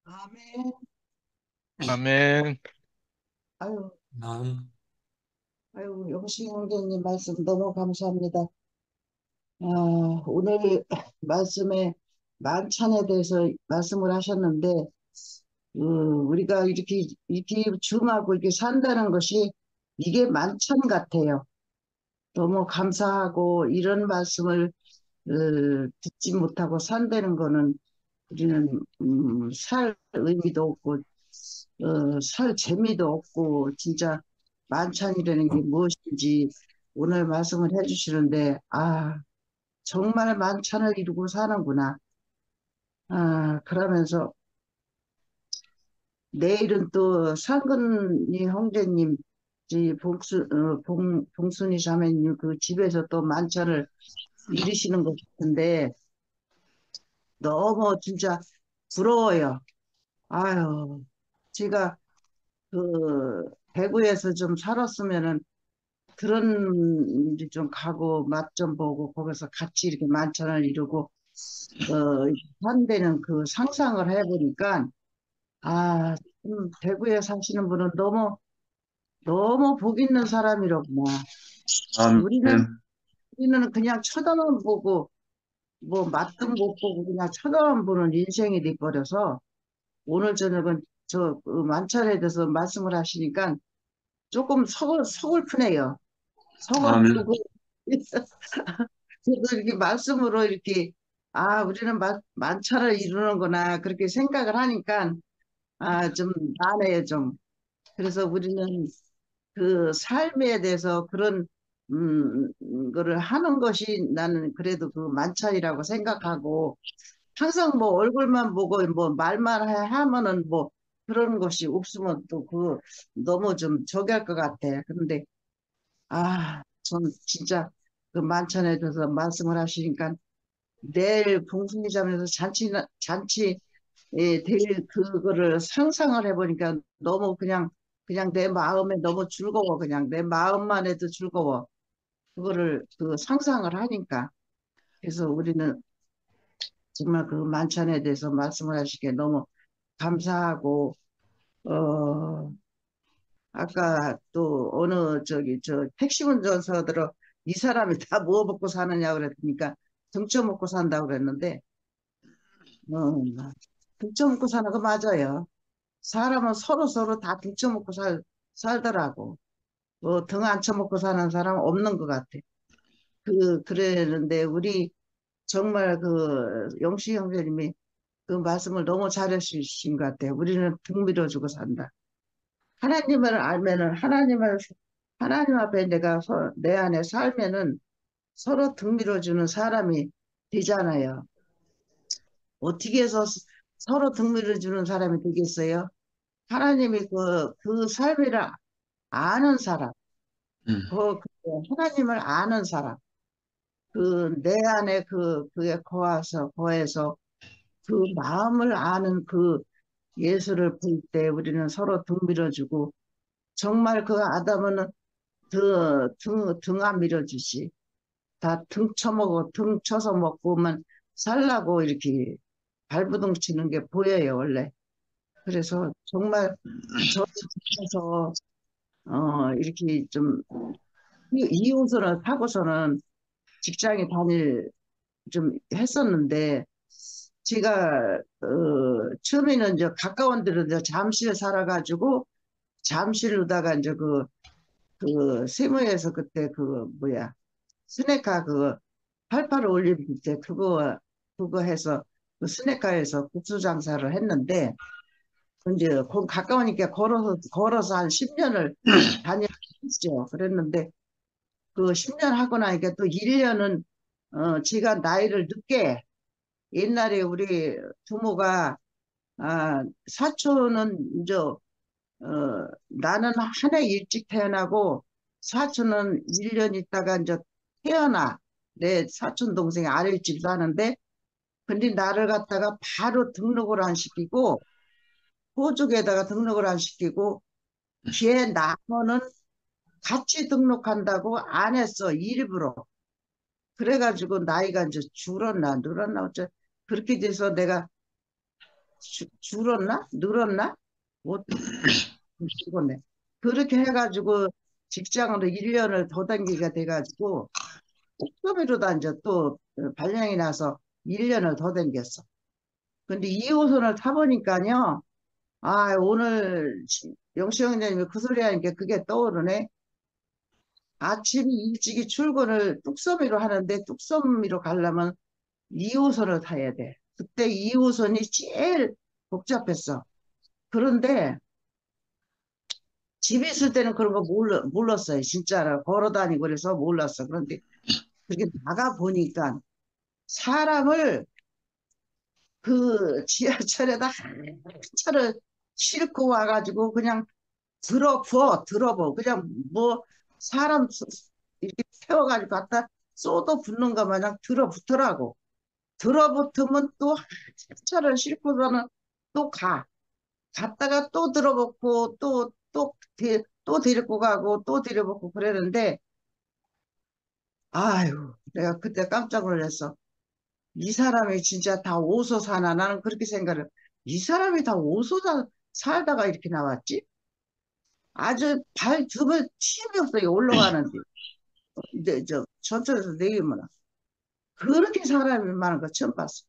아멘. 아멘. 아유, 남, 아유, 영신 형제님 말씀 너무 감사합니다. 아, 오늘 말씀에 만찬에 대해서 말씀을 하셨는데, 우리가 이렇게 줌하고 이렇게 산다는 것이 이게 만찬 같아요. 너무 감사하고 이런 말씀을 듣지 못하고 산다는 거는 우리는 살 의미도 없고 살 재미도 없고 진짜 만찬이라는 게 무엇인지 오늘 말씀을 해주시는데 정말 만찬을 이루고 사는구나. 그러면서 내일은 또 상근이 형제님 봉순이 자매님 그 집에서 또 만찬을 이루시는 것 같은데 너무 진짜 부러워요. 아유, 제가 대구에서 좀 살았으면은 그런 데 좀 가고 맛 좀 보고 거기서 같이 이렇게 만찬을 이루고 한 데는 그 상상을 해보니까 아, 대구에 사시는 분은 너무 너무 복 있는 사람이로구나. 우리는 아멘. 우리는 그냥 쳐다만 보고 뭐 맛도 못 보고 그냥 쳐다만 보는 인생이 돼버려서 오늘 저녁은 그 만찬에 대해서 말씀을 하시니까 조금 서글프네요. 아멘. 서글프고 저도 이렇게 말씀으로 이렇게 우리는 만찬을 이루는구나 그렇게 생각을 하니까 좀 나네요 좀. 그래서 우리는 그 삶에 대해서 그런 거를 하는 것이 나는 그래도 그 만찬이라고 생각하고 항상 뭐 얼굴만 보고 뭐 말만 하면은 뭐 그런 것이 없으면 또 그 너무 좀 저기 할 것 같아. 그런데 전 진짜 그 만찬에 대해서 말씀을 하시니까 내일 봉숭이점에서 잔치 될 그거를 상상을 해보니까 너무 그냥 내 마음에 너무 즐거워. 그냥 내 마음만 해도 즐거워. 그거를 그 상상을 하니까. 그래서 우리는 정말 그 만찬에 대해서 말씀을 하시기에 너무 감사하고, 어, 아까 또 어느 저 택시 운전사들어 이 사람이 다 뭐 먹고 사느냐 그랬으니까 등쳐 먹고 산다고 그랬는데, 등쳐 먹고 사는 거 맞아요. 사람은 서로 다 등쳐 먹고 살더라고. 뭐 등 안 쳐먹고 사는 사람 없는 것 같아. 그랬는데 우리 정말 그 영시 형제님이 그 말씀을 너무 잘해주신 것 같아요. 우리는 등 밀어주고 산다. 하나님을 알면은 하나님 앞에 내 안에 살면은 서로 등 밀어주는 사람이 되잖아요. 어떻게 해서 서로 등 밀어주는 사람이 되겠어요? 하나님이 그 삶이라 아는 사람, 음. 하나님을 아는 사람, 내 안에 그게 거해서 그 마음을 아는 그 예수를 볼 때 우리는 서로 등 밀어주고 정말 그 아담은 등 안 밀어주지. 다 등 쳐서 먹고만 살라고 이렇게 발버둥 치는 게 보여요, 원래. 그래서 정말 저도 집에서 이렇게 좀 이웃을 하고서는 직장에 좀 했었는데 제가 처음에는 이제 가까운 데로 이제 잠실 살아가지고 잠실로다가 이제 그 세무에서 그때 그 뭐야 스네카 그 88 올림픽 때 그거 해서 그 스네카에서 국수 장사를 했는데 이제 거기 가까우니까 걸어서 한 10년을 다녔죠. 그랬는데 그 10년 하고 나니까 또 1년은 제가 나이를 늦게 옛날에 우리 부모가 사촌은 이제 나는 한 해 일찍 태어나고 사촌은 1년 있다가 이제 태어나 내 사촌 동생이 아랫집 사는데 근데 나를 갖다가 바로 등록을 안 시키고 호적에다가 등록을 안 시키고 걔 낳으면은 같이 등록한다고 안 했어 일부러 그래가지고 나이가 이제 줄었나 늘었나 어째 그렇게 돼서 내가 줄었나? 늘었나? 못 죽었네. 그렇게 해가지고 직장으로 1년을 더 다니게 돼가지고 옥점이로도 이제 또 발령이 나서 1년을 더 다녔어. 근데 2호선을 타보니까요. 아, 오늘 영시 형님이 그 소리 하니까 그게 떠오르네. 아침 일찍이 출근을 뚝섬이로 하는데 뚝섬이로 가려면 2호선을 타야 돼. 그때 2호선이 제일 복잡했어. 그런데 집에 있을 때는 그런 거 몰랐어요. 진짜로 걸어 다니고 그래서 몰랐어. 그런데 그렇게 나가 보니까 사람을 그 지하철에다 한 차를 싣고 와가지고 그냥 들어버. 그냥 뭐 사람 이렇게 태워가지고 갖다 쏟아 붓는 것 마냥 들어붙더라고. 들어붙으면 또 한 차를 싣고서는 또 가. 갔다가 또 들어붙고 또 데리고 가고 또 데려붙고 그러는데 아유 내가 그때 깜짝 놀랐어. 이 사람이 진짜 다 오서 사나 나는 그렇게 생각을 이 사람이 다 오서 살다가 이렇게 나왔지? 아주 발 틈을 틈이 없어요 올라가는데 근데 저 전철에서 내리면 그렇게 사람이 많은 거 처음 봤어.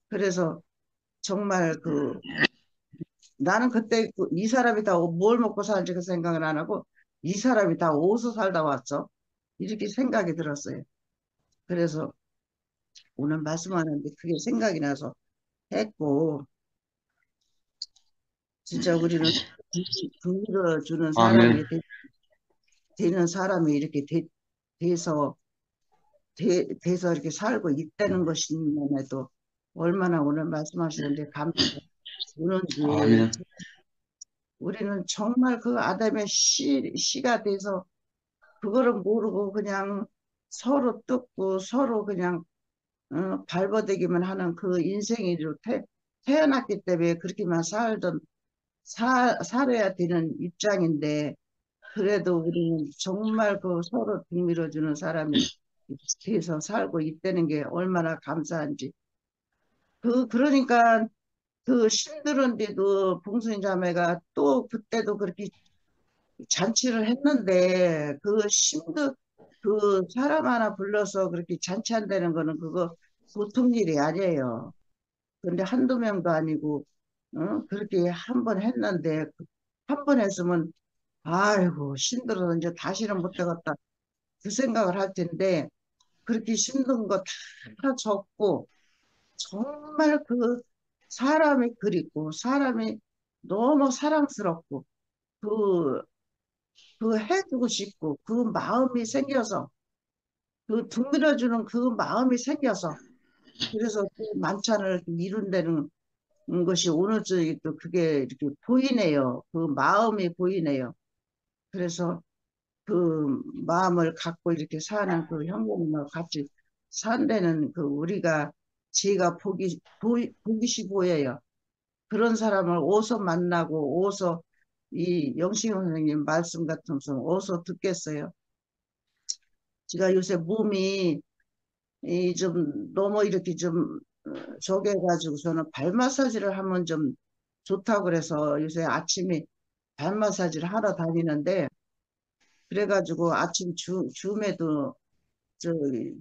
그래서 정말 나는 그때 이 사람이 다 뭘 먹고 사는지 그 생각을 안 하고 이 사람이 다 어디서 살다 왔어? 이렇게 생각이 들었어요. 그래서 오늘 말씀하는데 그게 생각이 나서 했고 진짜 우리는 긍휼을 주는 아멘. 사람이 되는 사람이 이렇게 돼서 돼서 이렇게 살고 있다는 것이면 해도 얼마나 오늘 말씀하시는데 감사하는지 아멘. 우리는 정말 그 아담의 씨가 돼서 그거를 모르고 그냥 서로 뜯고 서로 그냥 발버둥기만 하는 그 인생으로 태어났기 때문에 그렇게만 살아야 되는 입장인데 그래도 우리는 정말 그 서로 등밀어주는 사람이 돼서 살고 있다는 게 얼마나 감사한지 그러니까 그 힘들은데도 봉순이 자매가 또 그때도 그렇게 잔치를 했는데 그 사람 하나 불러서 그렇게 잔치한다는 거는 그거 보통 일이 아니에요. 근데 한두 명도 아니고 그렇게 한 번 했는데 한 번 했으면 아이고 힘들어서 이제 다시는 못 되겠다 그 생각을 할 텐데 그렇게 힘든 거 다 적고 정말 그 사람이 그립고 사람이 너무 사랑스럽고 그 해주고 싶고 그 마음이 생겨서 등 밀어주는 그 마음이 생겨서 그래서 그 만찬을 이룬다는 것이 오늘 저기 또 그게 이렇게 보이네요. 그 마음이 보이네요. 그래서 그 마음을 갖고 이렇게 사는 그 형님과 같이 산다는 그 우리가 제가 보기시 보여요. 그런 사람을 어디서 만나고 어디서 이 영신 선생님 말씀 같은 거 어디서 듣겠어요. 제가 요새 몸이 이 좀 너무 이렇게 좀 저기 해가지고서는 발 마사지를 하면 좀 좋다고 그래서 요새 아침에 발 마사지를 하러 다니는데 그래가지고 아침 줌에도 저기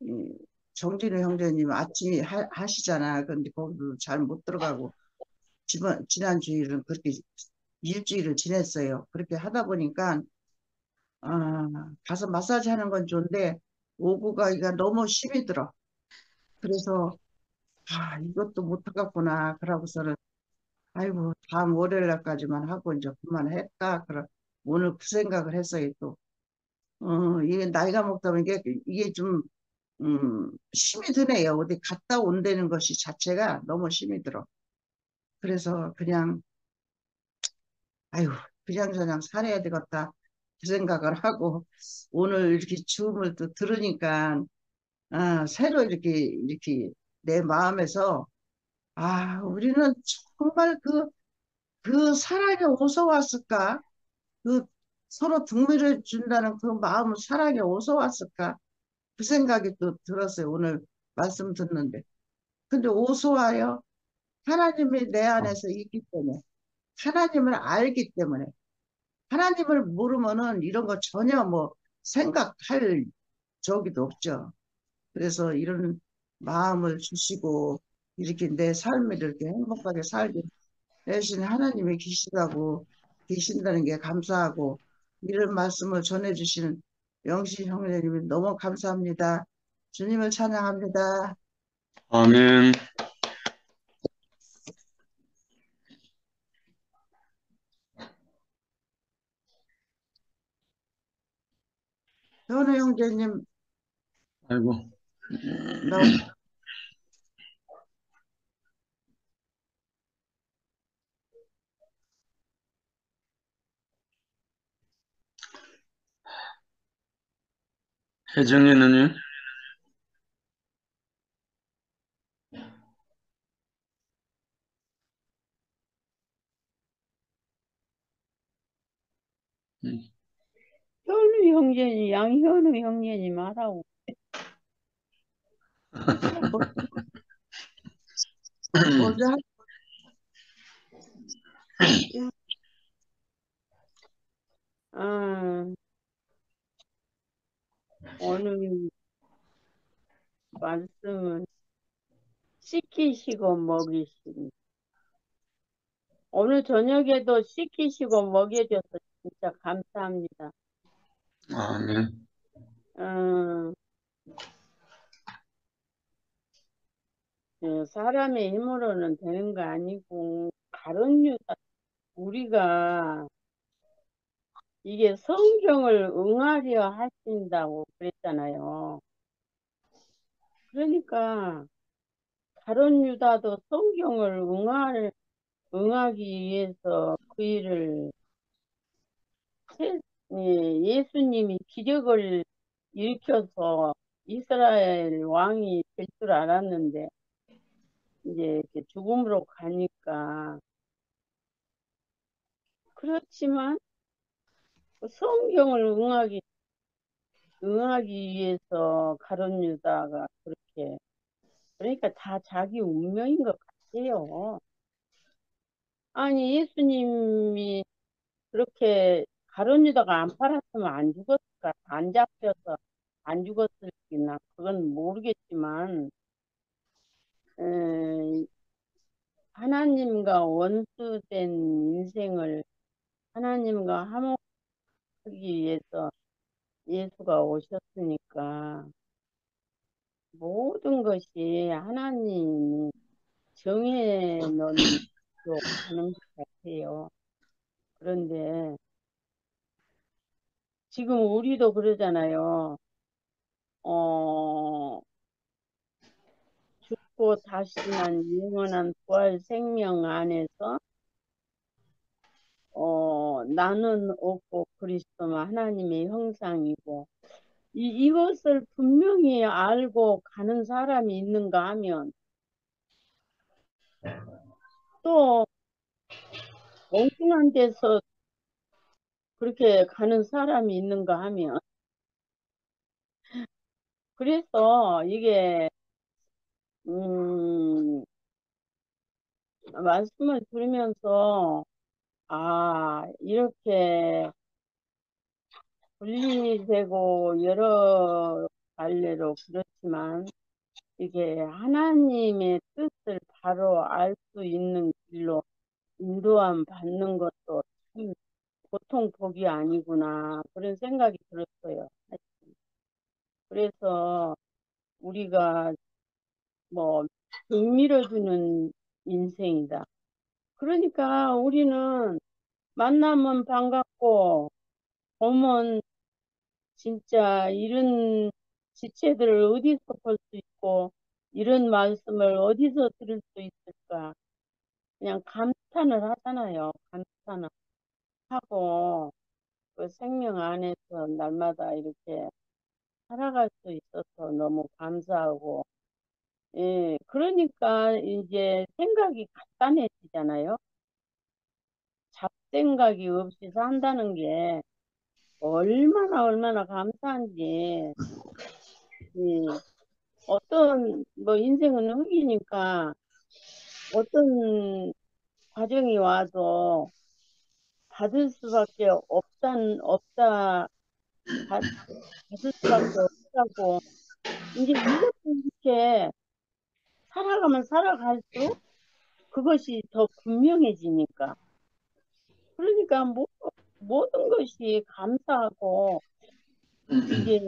이 정진우 형제님 아침에 하시잖아. 근데 거기도 잘 못 들어가고 지난 주일은 그렇게 일주일을 지냈어요. 그렇게 하다 보니까 아, 가서 마사지 하는 건 좋은데 오고 가기가 너무 힘이 들어. 그래서 이것도 못하겠구나. 그러고서는 아이고 다음 월요일 날까지만 하고 이제 그만할까. 오늘 그 생각을 했어요 또. 이게 나이가 먹다 보니까 이게 좀 힘이 드네요. 어디 갔다 온다는 것이 자체가 너무 힘이 들어. 그래서 그냥 아이고 그냥 살아야 되겠다 그 생각을 하고 오늘 이렇게 춤을 또 들으니까 새로 이렇게 내 마음에서 우리는 정말 그 사랑이 어디서 왔을까? 그 서로 등밀을 준다는 그 마음은 사랑이 어디서 왔을까? 그 생각이 또 들었어요. 오늘 말씀 듣는데. 근데 어디서 와요? 하나님이 내 안에서 있기 때문에, 하나님을 알기 때문에, 하나님을 모르면은 이런 거 전혀 뭐 생각할 적이도 없죠. 그래서 이런 마음을 주시고 이렇게 내 삶을 이렇게 행복하게 살게 대신 하나님이 계신다는 게 감사하고 이런 말씀을 전해주시는 영신 형제님이 너무 감사합니다. 주님을 찬양합니다. 아멘. 현우 형제님, 아이고. 나 혜정이는요? 현우 형제니 양현우 형제님 하라고. 어제 아, 오늘 말씀은 씻기시고 먹이시니 오늘 저녁에도 씻기시고 먹여줘서 진짜 감사합니다. 아멘. 사람의 힘으로는 되는 거 아니고 다른 유다 우리가 이게 성경을 응하려 하신다고 그랬잖아요. 그러니까 다른 유다도 성경을 응하기 위해서 그 일을 예수님이 기적을 일으켜서 이스라엘 왕이 될 줄 알았는데 이제 이렇게 죽음으로 가니까 그렇지만 그 성경을 응하기 위해서 가룟 유다가 그렇게 그러니까 다 자기 운명인 것 같아요. 아니 예수님이 그렇게 가룟 유다가 안 팔았으면 안 죽었을까? 안 잡혀서 안 죽었을지나 그건 모르겠지만 에, 하나님과 원수된 인생을 하나님과 화목하기 위해서 예수가 오셨으니까 모든 것이 하나님이 정해놓은 대로 가는 것 같아요. 그런데 지금 우리도 그러잖아요. 어, 죽고 다시 난 영원한 부활 생명 안에서 나는 없고 그리스도만 하나님의 형상이고 이것을 분명히 알고 가는 사람이 있는가 하면 또 엉뚱한 데서 그렇게 가는 사람이 있는가 하면 그래서 이게 말씀을 들으면서 이렇게 분리되고 여러 갈래로 그렇지만 이게 하나님의 뜻을 바로 알 수 있는 길로 인도함 받는 것도 참 보통 복이 아니구나 그런 생각이 들었어요. 그래서 우리가 뭐 밀어주는 인생이다. 그러니까 우리는 만나면 반갑고 보면 진짜 이런 지체들을 어디서 볼 수 있고 이런 말씀을 어디서 들을 수 있을까 그냥 감탄을 하잖아요. 감탄을 하고 그 생명 안에서 날마다 이렇게 살아갈 수 있어서 너무 감사하고 예, 그러니까 이제 생각이 간단해지잖아요. 잡생각이 없이 산다는 게 얼마나 감사한지. 어떤 뭐 인생은 흙이니까 어떤 과정이 와도 받을 수밖에 없다, 받, 받을 수밖에 없다고. 이제 이것도 이렇게 살아가면 살아갈수록 그것이 더 분명해지니까. 그러니까 모든 것이 감사하고, 이게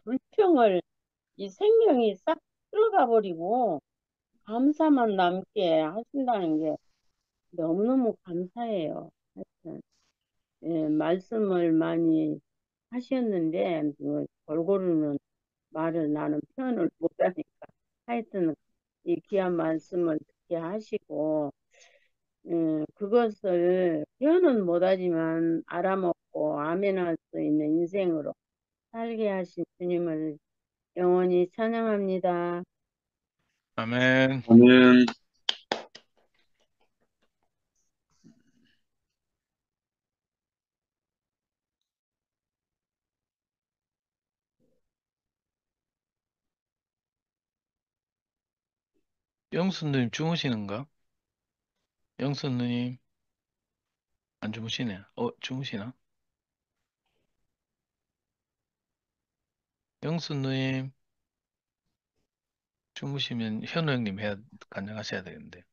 불평을, 이 생명이 싹 들어가 버리고, 감사만 남게 하신다는 게 너무너무 감사해요. 하여튼, 예, 말씀을 많이 하셨는데, 골고루는 말을 나는 표현을 못하니까. 하여튼, 이 귀한 말씀을 듣게 하시고, 그것을 표현은 못하지만 알아먹고 아멘할 수 있는 인생으로 살게 하신 주님을 영원히 찬양합니다. 아멘. 아멘. 영수님 주무시는가? 영수님 안 주무시네. 주무시나? 영수님 주무시면 현우 형님 간증하셔야 되는데.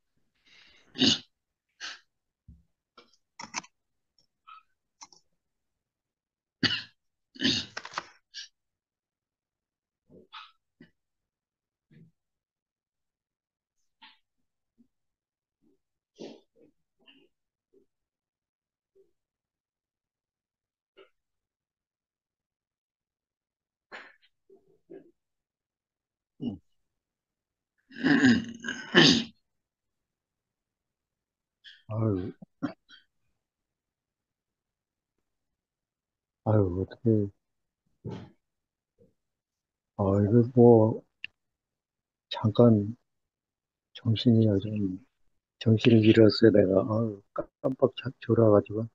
아유, 아유, 어떻게, 이거 뭐, 잠깐 정신을 잃었어요, 내가. 아유, 깜빡 졸아가지고.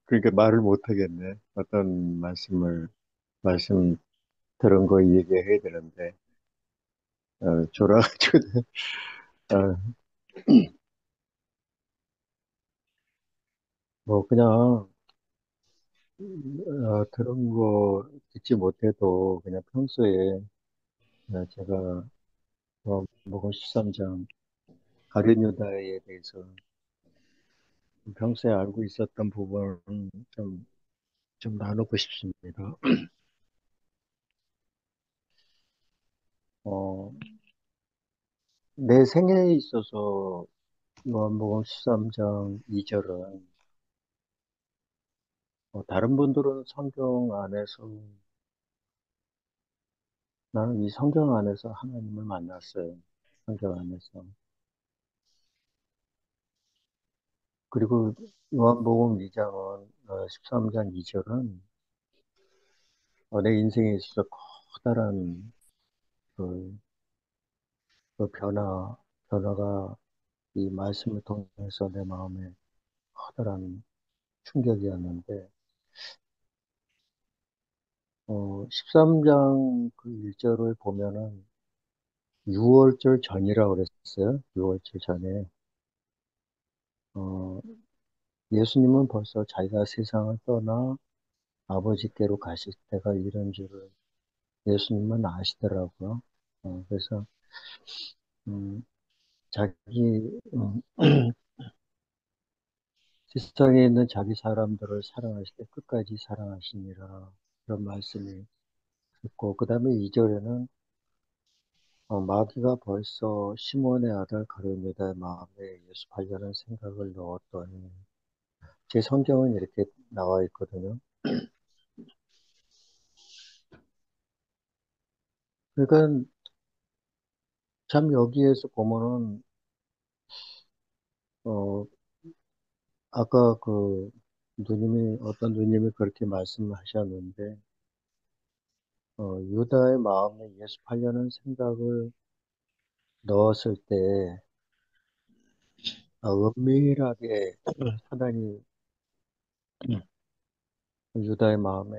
그러니까 말을 못 하겠네. 어떤 말씀 들은 거 얘기해야 되는데, 졸아가지고, 어, 뭐, 그냥, 들은 거 듣지 못해도 그냥 평소에 제가 목음 13장 가룟 유다에 대해서 평소에 알고 있었던 부분을 좀, 좀 나누고 싶습니다. 어, 내 생애에 있어서 요한복음 13장 2절은 다른 분들은 성경 안에서 나는 이 성경 안에서 하나님을 만났어요. 성경 안에서. 그리고 요한복음 2장은 13장 2절은 내 인생에 있어서 커다란 그, 그 변화가 이 말씀을 통해서 내 마음에 커다란 충격이었는데 13장 그 1절을 보면은 6월절 전이라고 그랬어요. 6월절 전에. 어, 예수님은 벌써 자기가 세상을 떠나 아버지께로 가실 때가 이런 줄을 예수님은 아시더라고요. 그래서, 음, 자기, 세상에 있는 자기 사람들을 사랑하실 때 끝까지 사랑하시니라. 그런 말씀이 있고, 그 다음에 2절에는 마귀가 벌써 시몬의 아들 가룟유다의 마음에 예수하려는 생각을 넣었더니 제 성경은 이렇게 나와 있거든요. 그러니까 참 여기에서 보면은 어 아까 어떤 누님이 그렇게 말씀하셨는데 유다의 마음에 예수하려는 생각을 넣었을 때 은밀하게 사단이 유다의 마음에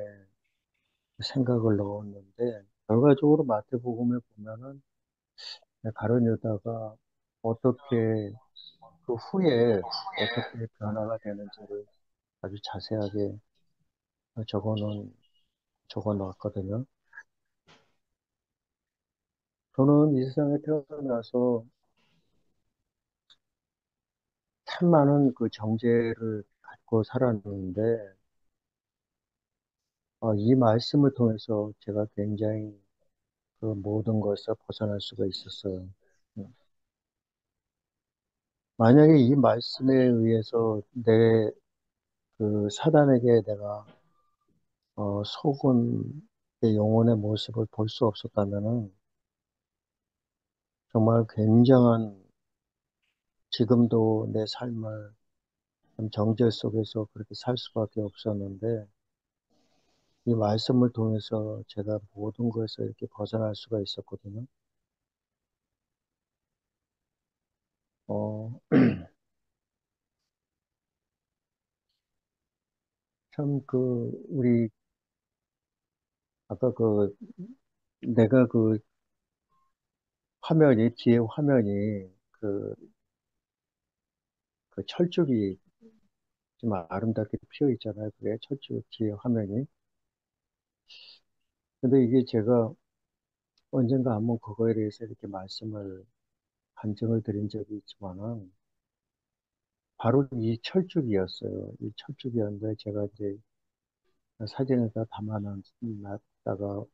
생각을 넣었는데, 결과적으로 마태복음에 보면은 가룟 유다가 어떻게 그 후에 어떻게 변화가 되는지를 아주 자세하게 적어놓은 적어 놨거든요. 저는 이 세상에 태어나서 참 많은 그 정죄를 갖고 살았는데, 이 말씀을 통해서 제가 굉장히 그 모든 것에서 벗어날 수가 있었어요. 음. 만약에 이 말씀에 의해서 내 그 사단에게 내가 속은 내 영혼의 모습을 볼 수 없었다면은 정말 굉장한 지금도 내 삶을 좀 정죄 속에서 그렇게 살 수밖에 없었는데 이 말씀을 통해서 제가 모든 것에서 이렇게 벗어날 수가 있었거든요. 어, 참 우리 아까 내가 뒤에 화면이 그 철쭉이 좀 아름답게 피어 있잖아요. 그게 철쭉 뒤에 화면이. 근데 이게 제가 언젠가 한번 그거에 대해서 이렇게 간증을 드린 적이 있지만은 바로 이 철쭉이었어요. 이 철쭉이었는데 제가 이제 사진에다 담아놨다가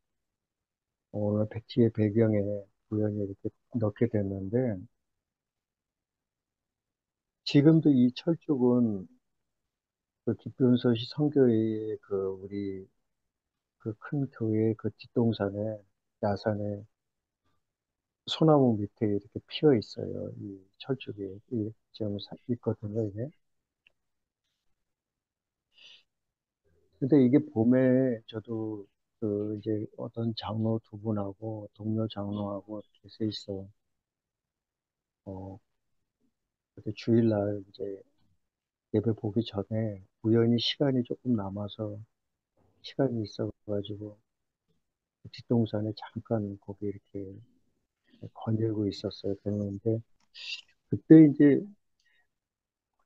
오늘 백지의 배경에 우연히 이렇게 넣게 됐는데 지금도 이 철쭉은 그 기쁨소시 성교회의 우리 그 큰 교회 그 뒷동산에 야산에 소나무 밑에 이렇게 피어 있어요. 이 철쭉이 지금 있거든요, 이게. 근데 이게 봄에 저도 이제 어떤 장로 두 분하고 동료 장로하고 이렇게 셋이서 어 그때 주일날 이제 예배 보기 전에 우연히 시간이 조금 남아서 시간이 있어가지고 뒷동산에 잠깐 거기 이렇게 거닐고 있었어요. 그랬는데 그때 이제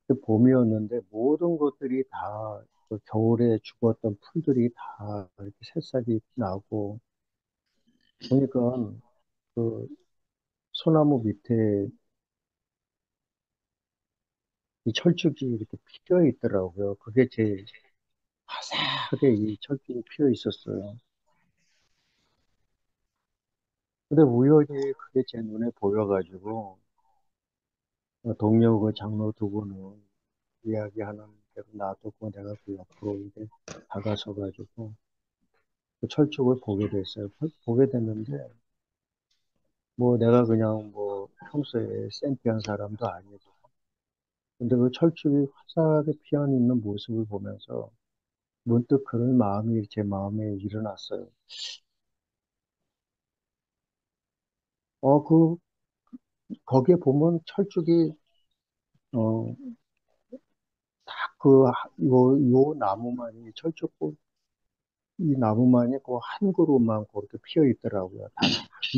그때 봄이었는데 모든 것들이 다그 겨울에 죽었던 풀들이 다 이렇게 새싹이 나고 보니까 그 소나무 밑에 이 철쭉이 이렇게 피어 있더라고요. 그게 제일 화사하게 이 철쭉이 피어 있었어요. 근데 우연히 그게 제 눈에 보여가지고 동료 그 장로 두 분은 이야기하는 대로 놔두고 내가 그 옆으로 이렇게 다가서가지고 그 철쭉을 보게 됐어요. 보게 됐는데 뭐 내가 그냥 뭐 평소에 센티한 사람도 아니고 근데 그 철쭉이 화사하게 피어 있는 모습을 보면서 문득 그런 마음이 제 마음에 일어났어요. 그 거기에 보면 철쭉이 어 요 나무만이 철쭉꽃 이 나무만이 그 한 그루만 그렇게 피어 있더라고요. 다른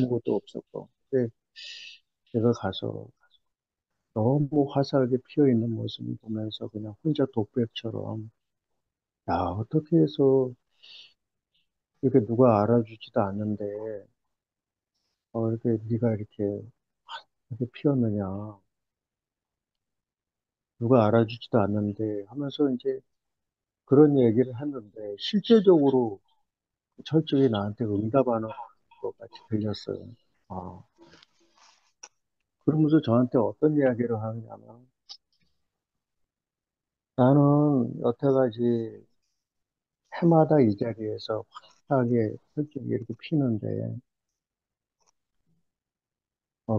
아무것도 없었고. 근데 제가 가서 너무 화사하게 피어 있는 모습을 보면서 그냥 혼자 독백처럼 야 어떻게 해서 이렇게 누가 알아주지도 않는데 이렇게 네가 이렇게 피었느냐 누가 알아주지도 않는데 하면서 이제 그런 얘기를 했는데 실제적으로 철저히 나한테 응답하는 것 같이 들렸어요. 아, 그러면서 저한테 어떤 이야기를 하냐면 나는 여태까지 해마다 이 자리에서 화사하게 철쭉이 이렇게 피는데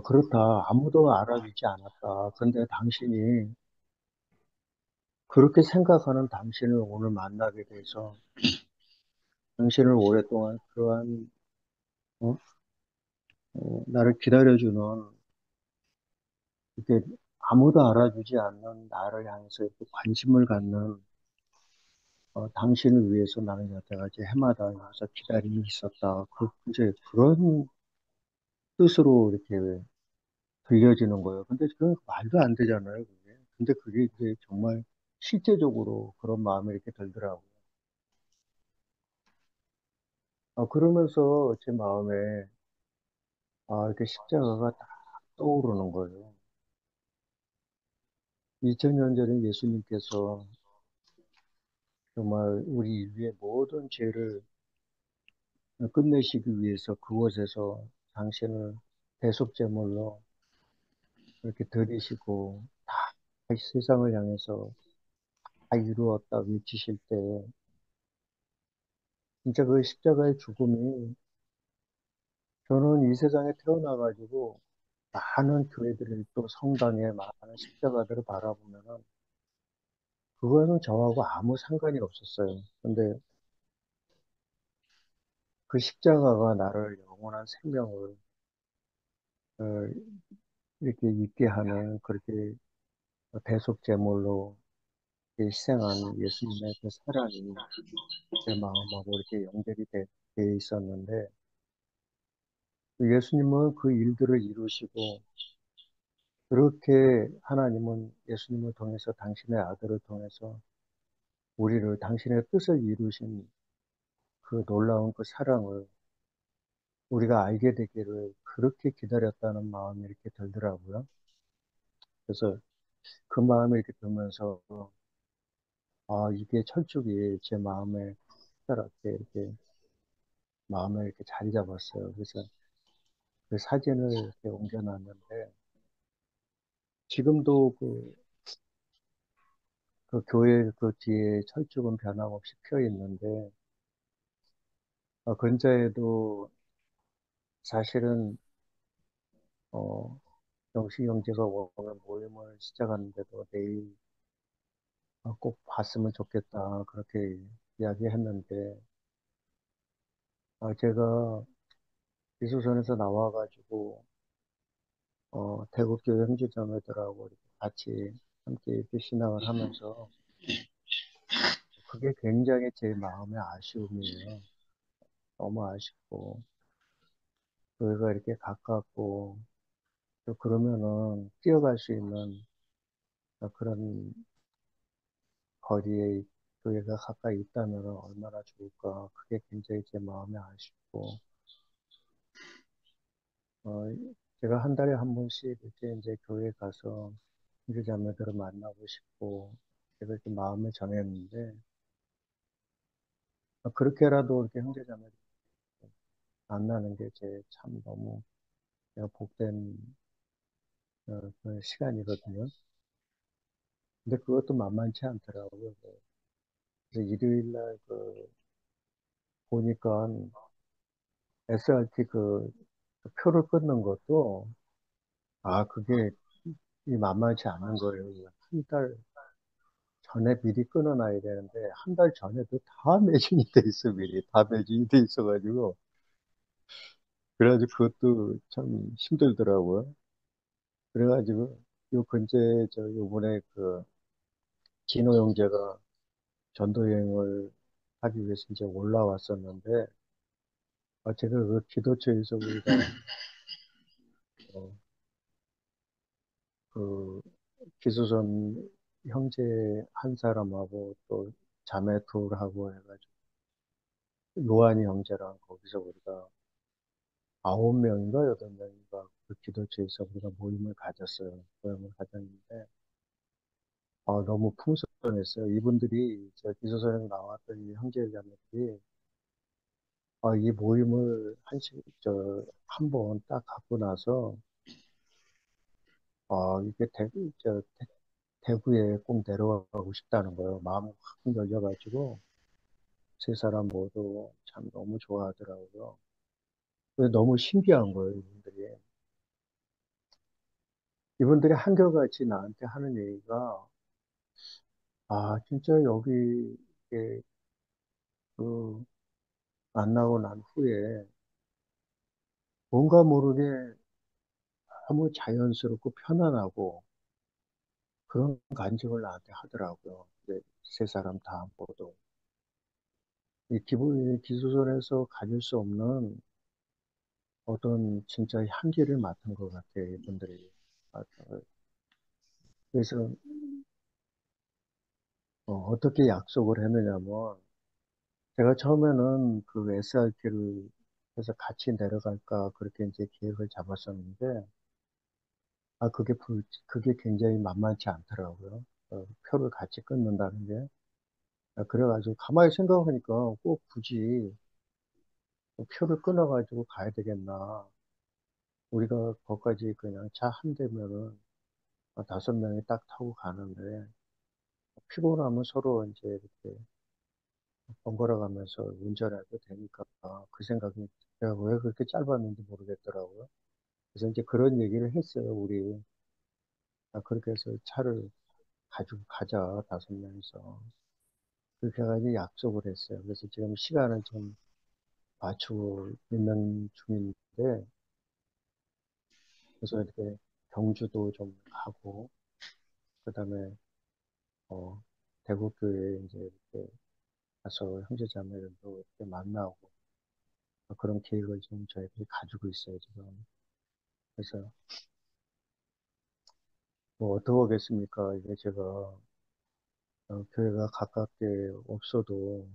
그렇다. 아무도 알아주지 않았다. 근데 당신이 그렇게 생각하는 당신을 오늘 만나게 돼서 당신을 오랫동안 그러한 어? 나를 기다려주는 이렇게 아무도 알아주지 않는 나를 향해서 이렇게 관심을 갖는 당신을 위해서 나는 여태까지 해마다 여기서 기다림이 있었다. 이제 그런 뜻으로 이렇게 들려지는 거예요. 근데 그건 말도 안 되잖아요, 그게. 근데 그게 이제 정말 실제적으로 그런 마음이 이렇게 들더라고요. 그러면서 제 마음에, 이렇게 십자가가 딱 떠오르는 거예요. 2000년 전에 예수님께서 정말 우리 인류의 모든 죄를 끝내시기 위해서 그곳에서 당신을 대속제물로 이렇게 드리시고 다 세상을 향해서 다 이루었다 외치실 때 진짜 그 십자가의 죽음이 저는 이 세상에 태어나가지고 많은 교회들을 또 성당에 많은 십자가들을 바라보면은 그거는 저하고 아무 상관이 없었어요. 근데 그 십자가가 나를 영원한 생명을 어, 이렇게 있게 하는 그렇게 대속 제물로 이렇게 희생한 예수님의 그 사랑이 제 마음하고 이렇게 연결이 돼 있었는데 예수님은 그 일들을 이루시고 그렇게 하나님은 예수님을 통해서 당신의 아들을 통해서 우리를 당신의 뜻을 이루신 그 놀라운 그 사랑을 우리가 알게 되기를 그렇게 기다렸다는 마음이 이렇게 들더라고요. 그래서 그 마음이 이렇게 들면서 이게 철쭉이 제 마음에 특별하게 이렇게 마음에 이렇게 자리 잡았어요. 그래서 그 사진을 이렇게 옮겨놨는데 지금도 그 교회 그 뒤에 철쭉은 변함없이 펴 있는데 근자에도 사실은 어, 영식 형제가 오늘 모임을 시작하는데도 내일 꼭 봤으면 좋겠다 그렇게 이야기했는데 제가 미소선에서 나와가지고 대국교회 형제자매들하고 이렇게 같이 함께 이렇게 신앙을 하면서 그게 굉장히 제 마음의 아쉬움이에요. 너무 아쉽고 교회가 이렇게 가깝고 또 그러면은 뛰어갈 수 있는 그런 거리에 교회가 가까이 있다면 얼마나 좋을까. 그게 굉장히 제 마음에 아쉽고 어, 제가 한 달에 한 번씩 이렇게 이제 교회 가서 형제자매들을 만나고 싶고 제가 이렇게 마음을 정했는데 그렇게라도 이렇게 형제자매를 만나는 게 제 참 너무 내가 복된 그 시간이거든요. 근데 그것도 만만치 않더라고요. 그래서 일요일 날 보니까 SRT 그 표를 끊는 것도 그게 이 만만치 않은 거예요. 한 달 전에 미리 끊어놔야 되는데 한 달 전에도 다 매진이 돼 있어 미리 다 매진이 돼 있어가지고 그래가지고 그것도 참 힘들더라고요. 그래가지고 요 근처에 저 요번에 그 진호 형제가 전도 여행을 하기 위해서 이제 올라왔었는데 제가 그 기도처에서 우리가 어, 그 기수선 형제 한 사람하고 또 자매 둘하고 해가지고 요한이 형제랑 거기서 우리가 9명인가 8명인가 그 기도처에서 우리가 모임을 가졌어요. 모임을 가졌는데 너무 풍성했어요. 이분들이 저 기수선에서 나왔던 이 형제자매들이 이 모임을 한 번 딱 갖고 나서 이게 대구에 꼭 내려가고 싶다는 거예요. 마음이 확 열려가지고 세 사람 모두 참 너무 좋아하더라고요. 그래서 너무 신기한 거예요, 이분들이. 이분들이 한결같이 나한테 하는 얘기가, 진짜 여기, 이렇게, 그, 만나고 난 후에, 뭔가 모르게 너무 자연스럽고 편안하고, 그런 간증을 나한테 하더라고요. 세 사람 다 모두. 이 기본 기초선에서 가질 수 없는 어떤 진짜 향기를 맡은 것 같아요, 이분들이. 아, 그래서 어떻게 약속을 했느냐면 제가 처음에는 그 SRT를 해서 같이 내려갈까 그렇게 이제 계획을 잡았었는데 그게 굉장히 만만치 않더라고요. 표를 같이 끊는다는 게. 그래가지고 가만히 생각하니까 꼭 굳이 표를 끊어가지고 가야 되겠나. 우리가 거기까지 그냥 차 한 대면은 5명이 딱 타고 가는데 피곤하면 서로 이제 이렇게 번갈아 가면서 운전해도 되니까 그 생각이 제가 왜 그렇게 짧았는지 모르겠더라고요. 그래서 이제 그런 얘기를 했어요, 우리. 그렇게 해서 차를 가지고 가자, 5명이서. 그렇게 해가지고 약속을 했어요. 그래서 지금 시간을 좀 맞추고 있는 중인데, 그래서 이렇게 경주도 좀 가고, 그 다음에, 어, 대구교회 이제 이렇게 가서 형제자매들도 이렇게 만나고, 그런 계획을 좀 저희들이 가지고 있어요, 지금. 그래서, 뭐, 어떻게 하겠습니까? 이게 제가, 교회가 가깝게 없어도,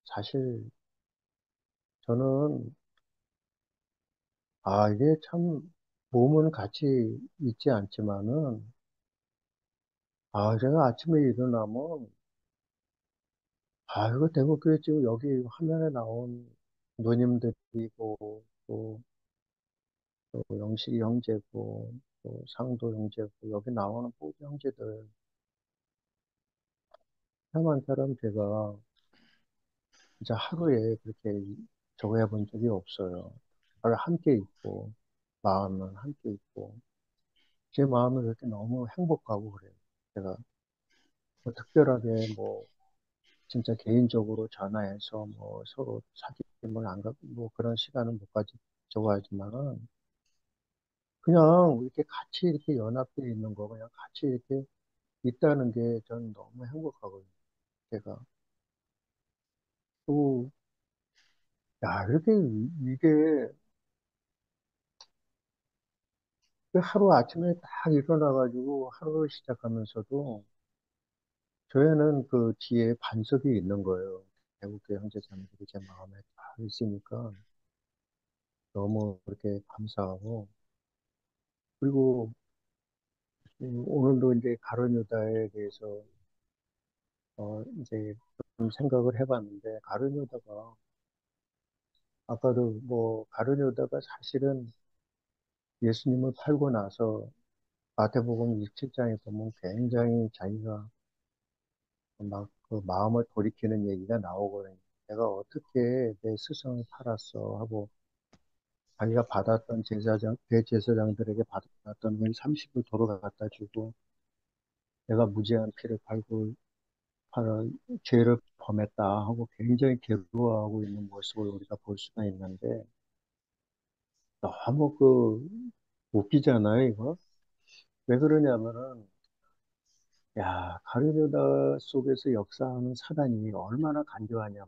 사실, 저는, 이게 참, 몸은 같이 있지 않지만은, 제가 아침에 일어나면, 이거 대구교회 지금 여기 화면에 나온 누님들이고, 또 영식이 형제고, 또 상도 형제고, 여기 나오는 모든 형제들, 한 제가 진짜 하루에 그렇게 저거 해본 적이 없어요. 바로 함께 있고, 마음은 함께 있고, 제 마음은 그렇게 너무 행복하고 그래요. 제가 뭐 특별하게 뭐, 진짜 개인적으로 전화해서 뭐 서로 사귀면 안 가, 뭐 그런 시간은 못 가지고 하지만은, 그냥 이렇게 같이 이렇게 연합되어 있는 거, 그냥 같이 이렇게 있다는 게 저는 너무 행복하거든요. 제가. 또, 야, 이렇게 이게 하루 아침에 딱 일어나가지고 하루를 시작하면서도 저에는 그 뒤에 반석이 있는 거예요. 대국교 형제자매들이 제 마음에 딱 있으니까 너무 그렇게 감사하고 그리고 오늘도 이제 가룟 유다에 대해서 이제 좀 생각을 해봤는데 가룟 유다가 아까도 뭐 가룟 유다가 사실은 예수님을 팔고 나서 마태복음 27장에 보면 굉장히 자기가 막 그 마음을 돌이키는 얘기가 나오거든요. 내가 어떻게 내 스승을 팔았어 하고 자기가 받았던 대제사장들에게 받았던 건 30을 도로 갖다 주고 내가 무죄한 피를 팔아 죄를 범했다 하고 굉장히 괴로워하고 있는 모습을 우리가 볼 수가 있는데 너무 웃기잖아요, 이거. 왜 그러냐면은 가룟유다 속에서 역사하는 사단이 얼마나 간교하냐면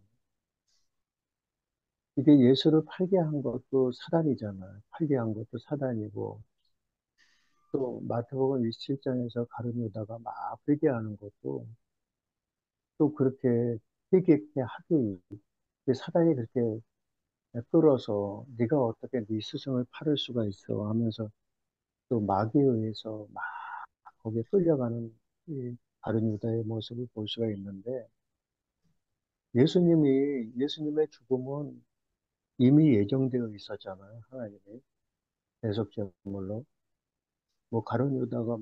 이게 예수를 팔게 한 것도 사단이잖아요. 팔게 한 것도 사단이고 또 마태복음 27장에서 가룟유다가 막 회개하는 것도 또 그렇게 회개케 하기 사단이 그렇게 끌어서 네가 어떻게 네 스승을 팔을 수가 있어 하면서 또 마귀에 의해서 막 거기에 끌려가는 이 가룟유다의 모습을 볼 수가 있는데 예수님의 죽음은 이미 예정되어 있었잖아요. 하나님이 대속제물로 뭐 가룟유다가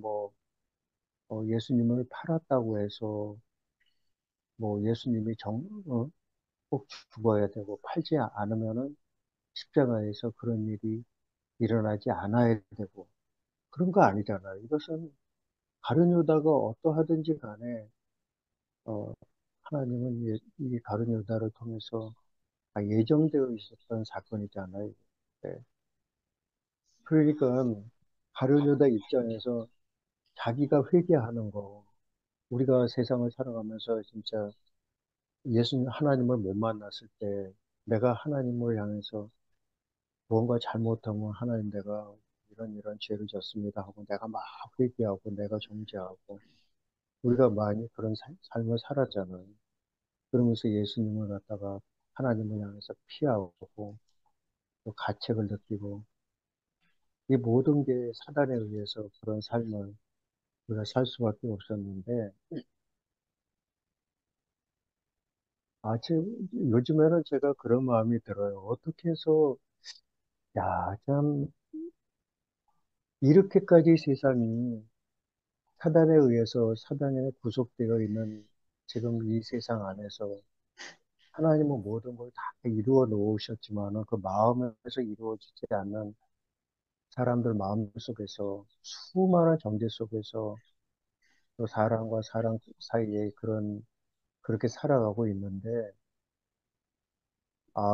예수님을 팔았다고 해서 뭐 예수님이 꼭 죽어야 되고 팔지 않으면은 십자가에서 그런 일이 일어나지 않아야 되고 그런 거 아니잖아요. 이것은 가룟유다가 어떠하든지 간에 어, 하나님은 이 가룟유다를 통해서 예정되어 있었던 사건이잖아요. 네. 그러니까 가룟유다 입장에서 자기가 회개하는 거 우리가 세상을 살아가면서 진짜 예수님 하나님을 못 만났을 때 내가 하나님을 향해서 무언가 잘못하면 하나님 내가 이런 죄를 졌습니다 하고 내가 막 회개하고 내가 정죄하고 우리가 많이 그런 삶을 살았잖아요. 그러면서 예수님을 갖다가 하나님을 향해서 피하고 또 가책을 느끼고 이 모든 게 사단에 의해서 그런 삶을 우리가 살 수밖에 없었는데 요즘에는 제가 그런 마음이 들어요. 어떻게 해서 야, 참 이렇게까지 세상이 사단에 의해서 사단에 구속되어 있는 지금 이 세상 안에서 하나님은 모든 걸 다 이루어 놓으셨지만은 그 마음에서 이루어지지 않는 사람들 마음 속에서 수많은 정제 속에서 또 사람과 사람 사이에 그렇게 살아가고 있는데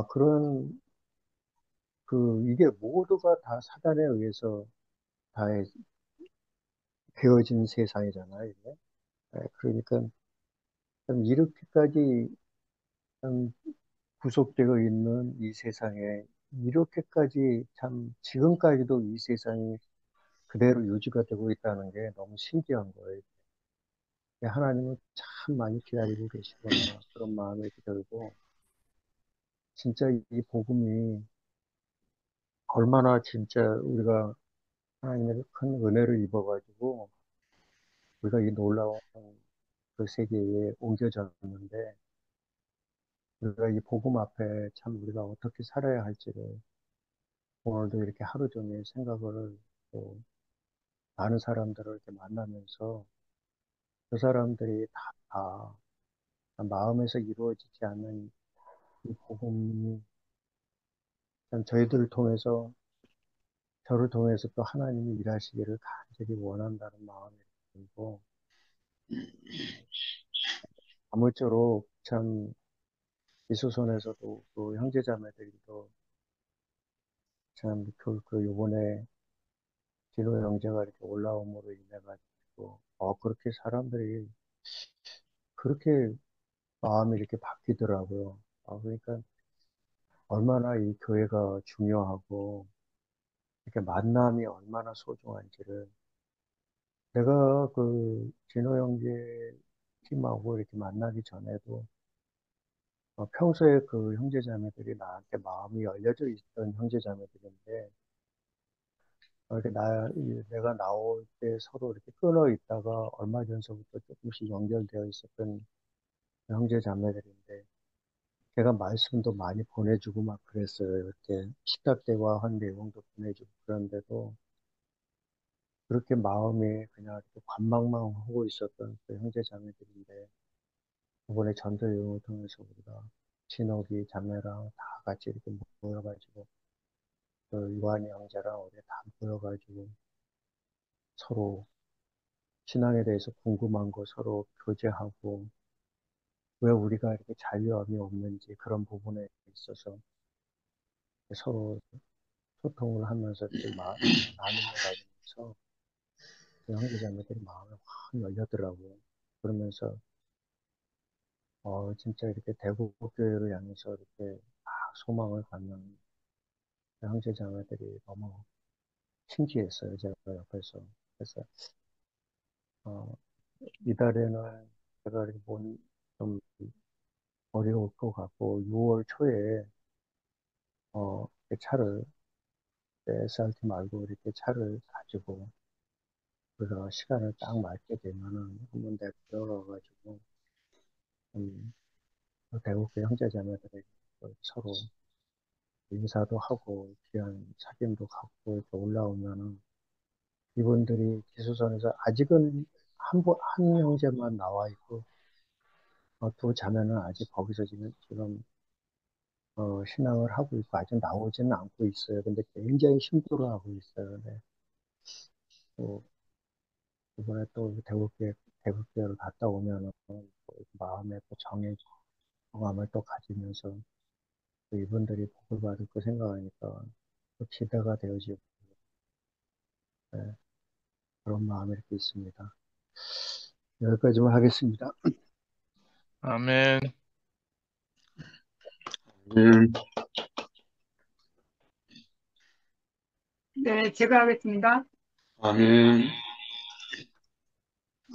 그런 이게 모두가 다 사단에 의해서 다 되어진 세상이잖아요, 이게. 그러니까 참 이렇게까지 참 구속되어 있는 이 세상에 이렇게까지 참 지금까지도 이 세상이 그대로 유지가 되고 있다는 게 너무 신기한 거예요. 하나님은 참 많이 기다리고 계시구나 그런 마음이 들고 진짜 이 복음이 얼마나 진짜 우리가 하나님의 큰 은혜를 입어가지고 우리가 이 놀라운 그 세계에 옮겨졌는데 우리가 이 복음 앞에 참 우리가 어떻게 살아야 할지를 오늘도 이렇게 하루 종일 생각을 또 많은 사람들을 이렇게 만나면서 그 사람들이 다 마음에서 이루어지지 않는 이 복음이 참 저희들을 통해서 저를 통해서 또 하나님이 일하시기를 간절히 원한다는 마음이 들고 아무쪼록 참 이수선에서도 또 형제자매들도 참 요번에 진호 형제가 이렇게 올라옴으로 인해 가지고 그렇게 사람들이 그렇게 마음이 이렇게 바뀌더라고요. 그러니까 얼마나 이 교회가 중요하고 이렇게 만남이 얼마나 소중한지를 내가 진호 형제 팀하고 이렇게 만나기 전에도 평소에 그 형제자매들이 나한테 마음이 열려져 있던 형제자매들인데 이렇게 내가 나올 때 서로 이렇게 끊어 있다가 얼마 전서부터 조금씩 연결되어 있었던 형제자매들인데 제가 말씀도 많이 보내주고 막 그랬어요. 이렇게 식탁 대화한 내용도 보내주고 그런데도 그렇게 마음이 그냥 이렇게 관망만 하고 있었던 그 형제자매들인데 이번에 전도여행을 통해서 우리가 진옥이 자매랑 다 같이 이렇게 모여가지고 또 유한이 형제랑 우리 다 모여가지고 서로 신앙에 대해서 궁금한 거 서로 교제하고 왜 우리가 이렇게 자유함이 없는지 그런 부분에 있어서 서로 소통을 하면서 이렇게 나눔을 가지면서 그 형제자매들이 마음이 확 열렸더라고요. 그러면서 진짜 이렇게 대국교회를 향해서 이렇게 막 소망을 갖는 그 형제자매들이 너무 신기했어요. 제가 옆에서. 그래서 어, 이달에는 제가 이렇게 좀 어려울 것 같고 6월 초에 이렇게 차를 SRT 말고 이렇게 차를 가지고 우리가 시간을 딱 맞게 되면은 한번 내려가가지고 대국교 형제자매들에게 서로 인사도 하고 귀한 사진도 갖고 이렇게 올라오면은 이분들이 기수선에서 아직은 한 형제만 나와 있고 두 자매는 아직 거기서 지금 신앙을 하고 있고 아직 나오지는 않고 있어요. 근데 굉장히 힘들어하고 있어요. 네. 또 이번에 또 대국교회를 갔다 오면은 또 마음에 또 정감을 또 가지면서 또 이분들이 복을 받을 거 생각하니까 또 기대가 되어지고 네, 그런 마음이 이렇게 있습니다. 여기까지만 하겠습니다. 아멘. 아멘. 네, 제가 하겠습니다. 아멘.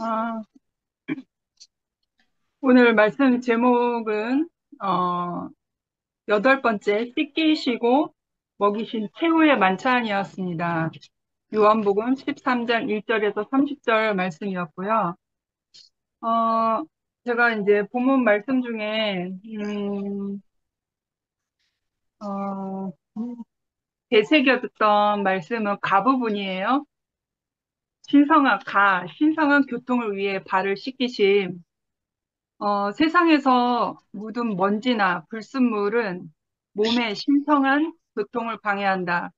아, 오늘 말씀 제목은, 어, 8번째, 씻기시고 먹이신 최후의 만찬이었습니다. 요한복음 13장 1절에서 30절 말씀이었고요. 제가 이제 본문 말씀 중에, 어, 되새겨듣던 말씀은 가 부분이에요. 신성한 교통을 위해 발을 씻기심. 세상에서 묻은 먼지나 불순물은 몸의 신성한 교통을 방해한다.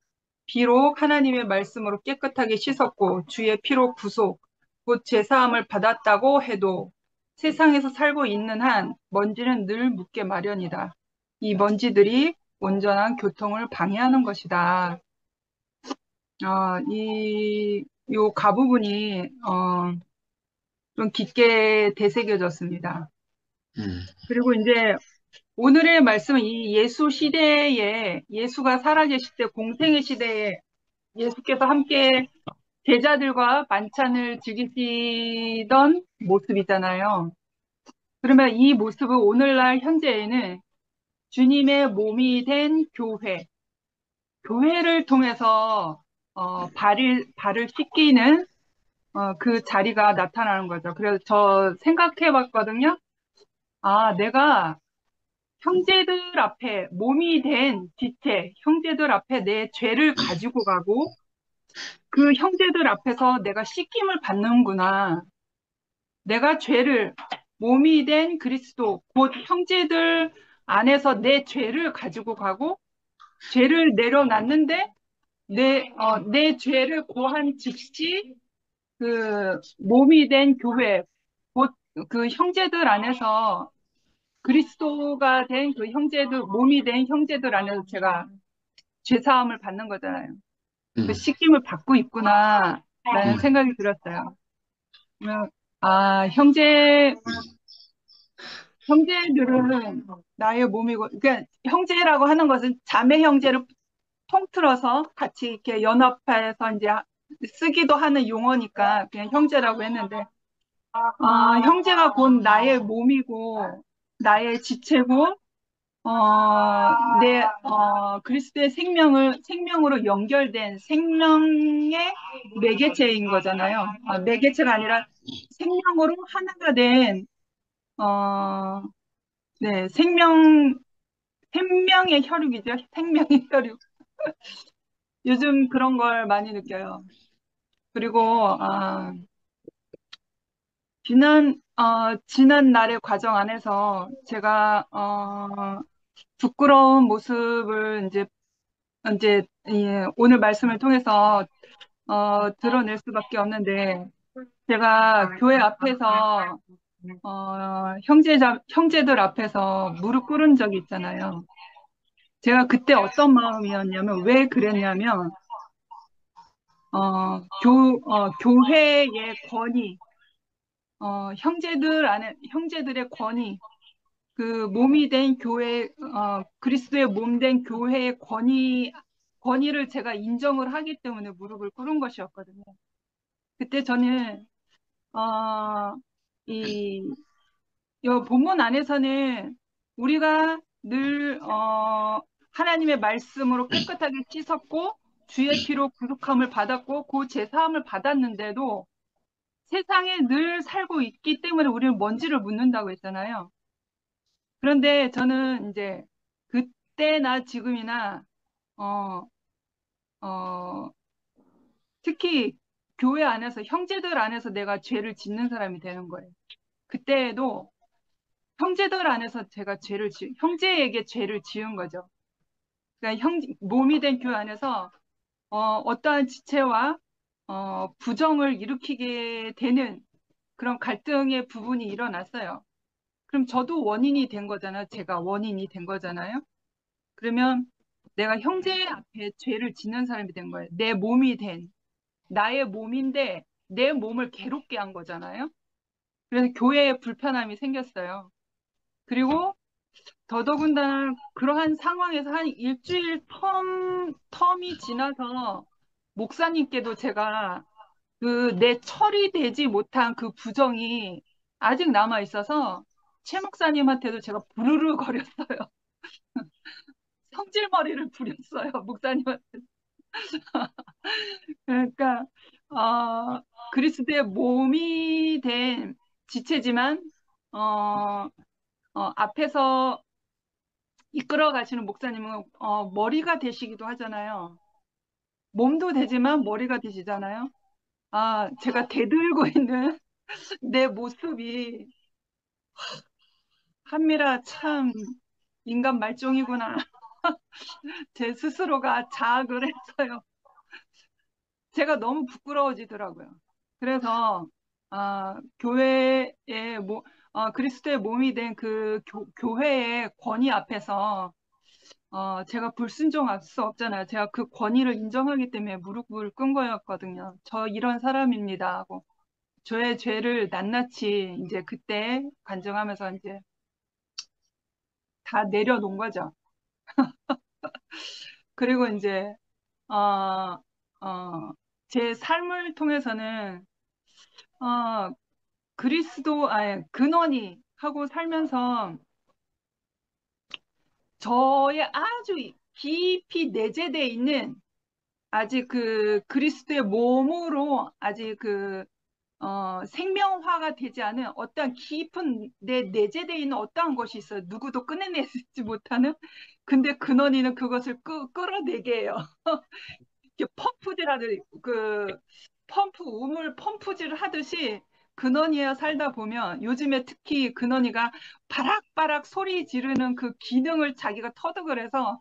비록 하나님의 말씀으로 깨끗하게 씻었고 주의 피로 구속, 곧 제사함을 받았다고 해도 세상에서 살고 있는 한 먼지는 늘 묻게 마련이다. 이 먼지들이 온전한 교통을 방해하는 것이다. 요 가부분이 좀 깊게 되새겨졌습니다. 그리고 이제 오늘의 말씀은 이 예수 시대에, 예수가 살아계실 때 공생의 시대에 예수께서 함께 제자들과 만찬을 즐기시던 모습이잖아요. 그러면 이 모습은 오늘날 현재에는 주님의 몸이 된 교회를 통해서 발을 씻기는 그 자리가 나타나는 거죠. 그래서 저 생각해 봤거든요. 내가 형제들 앞에 몸이 된 지체, 형제들 앞에 내 죄를 가지고 가고 그 형제들 앞에서 내가 씻김을 받는구나. 내가 몸이 된 그리스도, 곧 형제들 안에서 내 죄를 가지고 가고 죄를 내려놨는데 내 죄를 고한 즉시 그 몸이 된 교회, 곧 그 형제들 안에서 그리스도가 된 그 몸이 된 형제들 안에서 제가 죄사함을 받는 거잖아요. 그 씻김을 받고 있구나라는 생각이 들었어요. 형제들은 나의 몸이고, 그러니까 형제라고 하는 것은 자매 형제를 통틀어서 같이 이렇게 연합해서 이제 쓰기도 하는 용어니까 그냥 형제라고 했는데, 형제가 곧 나의 몸이고, 나의 지체고, 그리스도의 생명으로 연결된 생명의 매개체인 거잖아요. 매개체가 아니라 생명으로 하나가 된, 네, 생명의 혈육이죠. 생명의 혈육. 요즘 그런 걸 많이 느껴요. 그리고, 지난 날의 과정 안에서 제가, 부끄러운 모습을 이제 오늘 말씀을 통해서 드러낼 수밖에 없는데 제가 교회 앞에서 형제들 앞에서 무릎 꿇은 적이 있잖아요. 제가 그때 어떤 마음이었냐면 왜 그랬냐면 교회의 권위, 형제들의 권위, 그 몸이 된 교회, 그리스도의 몸 된 교회의 권위를 제가 인정을 하기 때문에 무릎을 꿇은 것이었거든요. 그때 저는, 이 본문 안에서는 우리가 늘, 하나님의 말씀으로 깨끗하게 씻었고, 주의 피로 구속함을 받았고, 그 제사함을 받았는데도 세상에 늘 살고 있기 때문에 우리는 먼지를 묻는다고 했잖아요. 그런데 저는 이제 그때나 지금이나 특히 교회 안에서 형제들 안에서 내가 죄를 짓는 사람이 되는 거예요. 그때에도 형제들 안에서 제가 형제에게 죄를 지은 거죠. 그러니까 몸이 된 교회 안에서 어떠한 지체와 부정을 일으키게 되는 그런 갈등의 부분이 일어났어요. 그럼 저도 원인이 된 거잖아요. 제가 원인이 된 거잖아요. 그러면 내가 형제 앞에 죄를 짓는 사람이 된 거예요. 내 몸이 된, 나의 몸인데 내 몸을 괴롭게 한 거잖아요. 그래서 교회에 불편함이 생겼어요. 그리고 더더군다나 그러한 상황에서 한 일주일 텀이 지나서 목사님께도 제가 그 내 처리되지 못한 그 부정이 아직 남아 있어서 최 목사님한테도 제가 부르르 거렸어요. 성질머리를 부렸어요, 목사님한테. 그러니까 그리스도의 몸이 된 지체지만 어, 앞에서 이끌어 가시는 목사님은 머리가 되시기도 하잖아요. 몸도 되지만 머리가 되시잖아요. 제가 대들고 있는 내 모습이 한미라 참 인간 말종이구나. 제 스스로가 자학을 했어요. 제가 너무 부끄러워지더라고요. 그래서 교회의 그리스도의 몸이 된 그 교회의 권위 앞에서 제가 불순종할 수 없잖아요. 제가 그 권위를 인정하기 때문에 무릎을 꿇은 거였거든요. 저 이런 사람입니다 하고 저의 죄를 낱낱이 이제 그때 간증하면서 이제 다 내려놓은 거죠. 그리고 이제 어, 제 삶을 통해서는 근원이 하고 살면서 저의 아주 깊이 내재되어 있는 아직 그 그리스도의 몸으로 아직 생명화가 되지 않은 어떠한 깊은 내재되어 있는 어떠한 것이 있어요. 누구도 꺼내내지 못하는. 근데 근원이는 그것을 끌어내게 해요. 이렇게 우물 펌프질을 하듯이 근원이에 살다 보면 요즘에 특히 근원이가 바락바락 소리 지르는 그 기능을 자기가 터득을 해서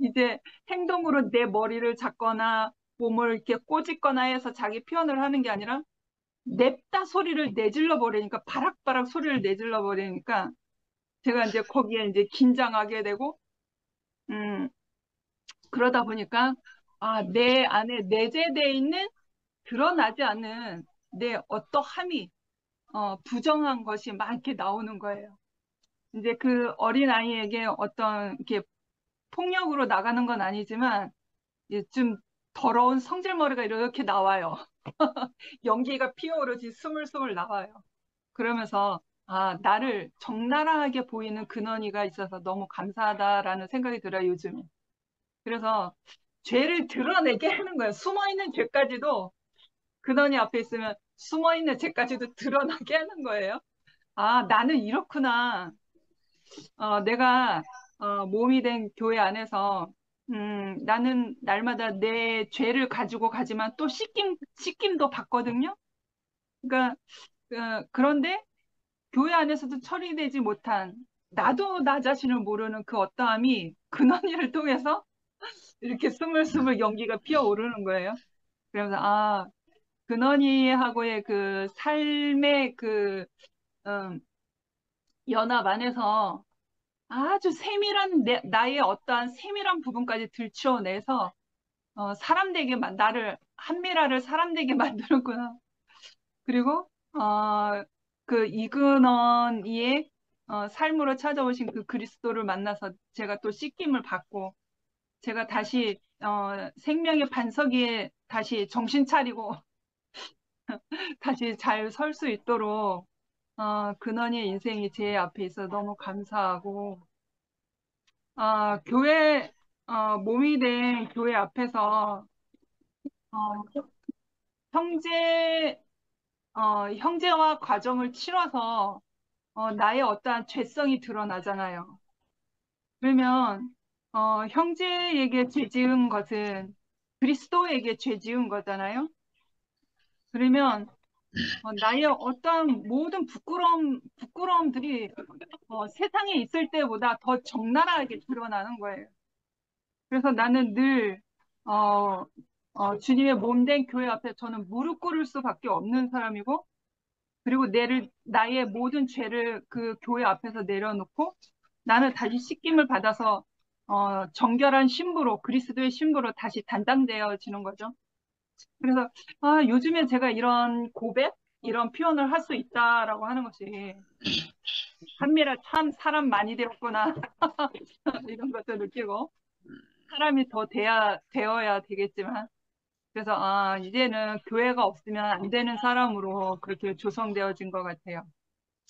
이제 행동으로 내 머리를 잡거나 몸을 이렇게 꼬집거나 해서 자기 표현을 하는 게 아니라 냅다 소리를 내질러 버리니까 바락바락 소리를 내질러 버리니까 제가 이제 거기에 이제 긴장하게 되고 그러다 보니까 내 안에 내재되어 있는 드러나지 않는 내 어떠함이 부정한 것이 막 이렇게 나오는 거예요. 이제 그 어린아이에게 어떤 이렇게 폭력으로 나가는 건 아니지만 이제 좀 더러운 성질머리가 이렇게 나와요. 연기가 피어오르지 스물스물 나와요. 그러면서 나를 적나라하게 보이는 근원이가 있어서 너무 감사하다라는 생각이 들어요, 요즘에. 그래서 죄를 드러내게 하는 거예요. 숨어있는 죄까지도 근원이 앞에 있으면 숨어있는 죄까지도 드러나게 하는 거예요. 나는 이렇구나. 내가 몸이 된 교회 안에서 나는 날마다 내 죄를 가지고 가지만 또 씻김도 받거든요. 그러니까 그런데 교회 안에서도 처리되지 못한 나도 나 자신을 모르는 그 어떠함이 근원이를 통해서 이렇게 스물스물 연기가 피어오르는 거예요. 그래서 근원이하고의 그 삶의 연합 안에서 아주 세밀한 나의 어떠한 세밀한 부분까지 들추어내서 사람 되게 나를 한미라를 사람 되게 만드는구나. 그리고 그 이근원이의 삶으로 찾아오신 그 그리스도를 만나서 제가 또 씻김을 받고 제가 다시 생명의 반석 위에 다시 정신 차리고 다시 잘 설 수 있도록 근원이의 인생이 제 앞에 있어 너무 감사하고 교회 몸이 된 교회 앞에서 어, 형제 형제와 과정을 치러서 나의 어떠한 죄성이 드러나잖아요. 그러면 형제에게 죄 지은 것은 그리스도에게 죄 지은 거잖아요. 그러면 나의 어떠한 모든 부끄러움들이 세상에 있을 때보다 더 적나라하게 드러나는 거예요. 그래서 나는 늘 주님의 몸된 교회 앞에 저는 무릎 꿇을 수밖에 없는 사람이고 그리고 나의 모든 죄를 그 교회 앞에서 내려놓고 나는 다시 씻김을 받아서 정결한 신부로 그리스도의 신부로 다시 단장되어지는 거죠. 그래서 요즘에 제가 이런 고백, 이런 표현을 할 수 있다라고 하는 것이 한미라 참 사람 많이 되었구나. 이런 것도 느끼고, 사람이 더 되어야 되겠지만, 그래서, 이제는 교회가 없으면 안 되는 사람으로 그렇게 조성되어진 것 같아요.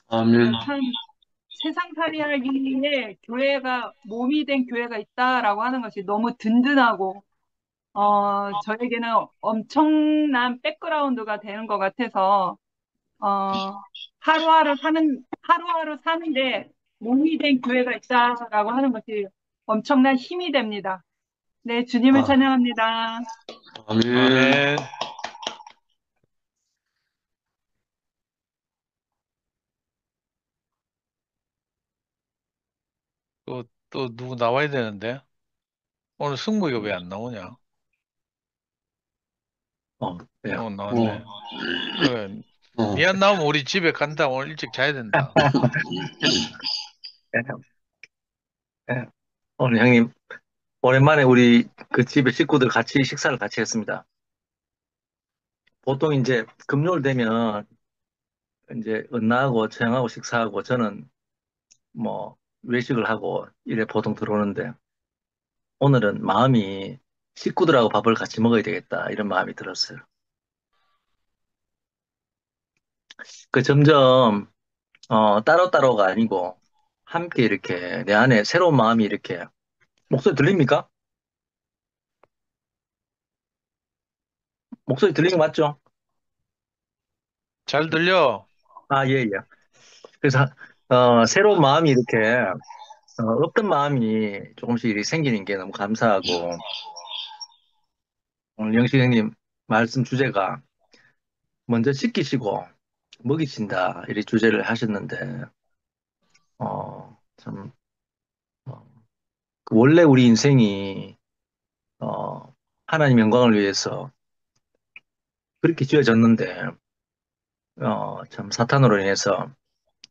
아멘. 참, 세상살이 하기에 교회가, 몸이 된 교회가 있다라고 하는 것이 너무 든든하고, 저에게는 엄청난 백그라운드가 되는 것 같아서, 하루하루 사는데 몸이 된 교회가 있다라고 하는 것이 엄청난 힘이 됩니다. 네, 주님을 아, 찬양합니다. 아멘. 아멘. 또 누구 나와야 되는데? 오늘 승부가 왜 안 나오냐? 네. 나왔네. 그래. 어, 니 안 나오면 우리 집에 간다. 오늘 일찍 자야 된다. 네. 네. 오늘 형님, 오랜만에 우리 그 집에 식구들 같이 식사를 같이 했습니다. 보통 이제 금요일 되면 이제 은나하고 저형하고 식사하고 저는 뭐 외식을 하고 이래 보통 들어오는데 오늘은 마음이 식구들하고 밥을 같이 먹어야 되겠다 이런 마음이 들었어요. 그 점점 따로따로가 아니고 함께 이렇게 내 안에 새로운 마음이 이렇게 목소리 들립니까? 목소리 들리는 거 맞죠? 잘 들려? 아, 예, 예. 그래서 새로운 마음이 이렇게 없던 마음이 조금씩 이렇게 생기는 게 너무 감사하고 오늘 영식 형님 말씀 주제가 먼저 지키시고 먹이신다 이렇게 주제를 하셨는데 참 원래 우리 인생이 하나님 영광을 위해서 그렇게 지어졌는데 참 사탄으로 인해서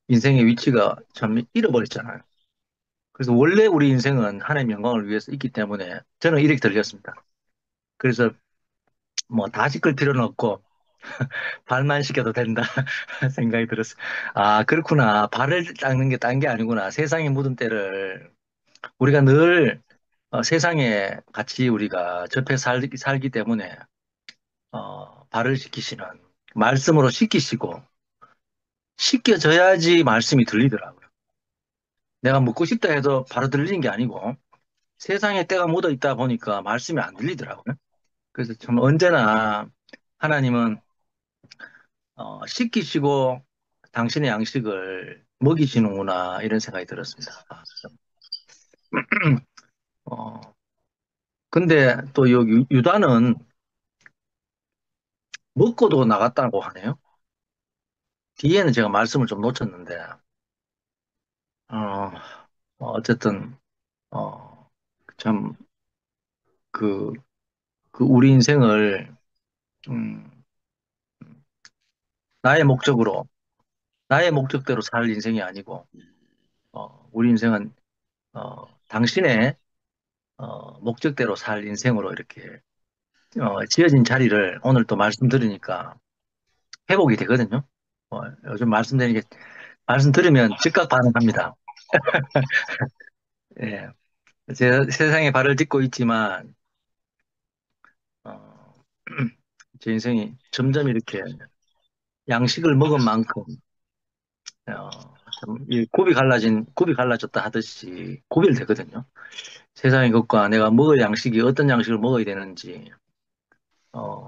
인생의 위치가 참 잃어버렸잖아요. 그래서 원래 우리 인생은 하나님 영광을 위해서 있기 때문에 저는 이렇게 들렸습니다. 그래서 뭐 다 씻을 필요는 없고 발만 씻겨도 된다 생각이 들었어요. 아, 그렇구나. 발을 닦는 게 딴 게 아니구나. 세상의 묻은 때를 우리가 늘 세상에 같이 우리가 접해 살기 때문에 발을 씻기시는 말씀으로 씻기시고 씻겨져야지 말씀이 들리더라고요. 내가 묻고 싶다 해도 바로 들리는 게 아니고 세상에 때가 묻어 있다 보니까 말씀이 안 들리더라고요. 그래서 참 언제나 하나님은 씻기시고 당신의 양식을 먹이시는구나 이런 생각이 들었습니다. 어, 근데 또 여기 유다는 먹고도 나갔다고 하네요. 뒤에는 제가 말씀을 좀 놓쳤는데 어, 어쨌든 어, 참 그, 그 우리 인생을 음, 나의 목적으로 나의 목적대로 살 인생이 아니고 우리 인생은 당신의 목적대로 살 인생으로 이렇게 지어진 자리를 오늘 또 말씀 들으니까 회복이 되거든요. 요즘 말씀 들으면 즉각 반응합니다. 예. 제 세상에 발을 딛고 있지만 어, 제 인생이 점점 이렇게 양식을 먹은 만큼 어, 참이 굽이 갈라졌다 하듯이 구별되거든요. 세상의 것과 내가 먹을 양식이 어떤 양식을 먹어야 되는지 어,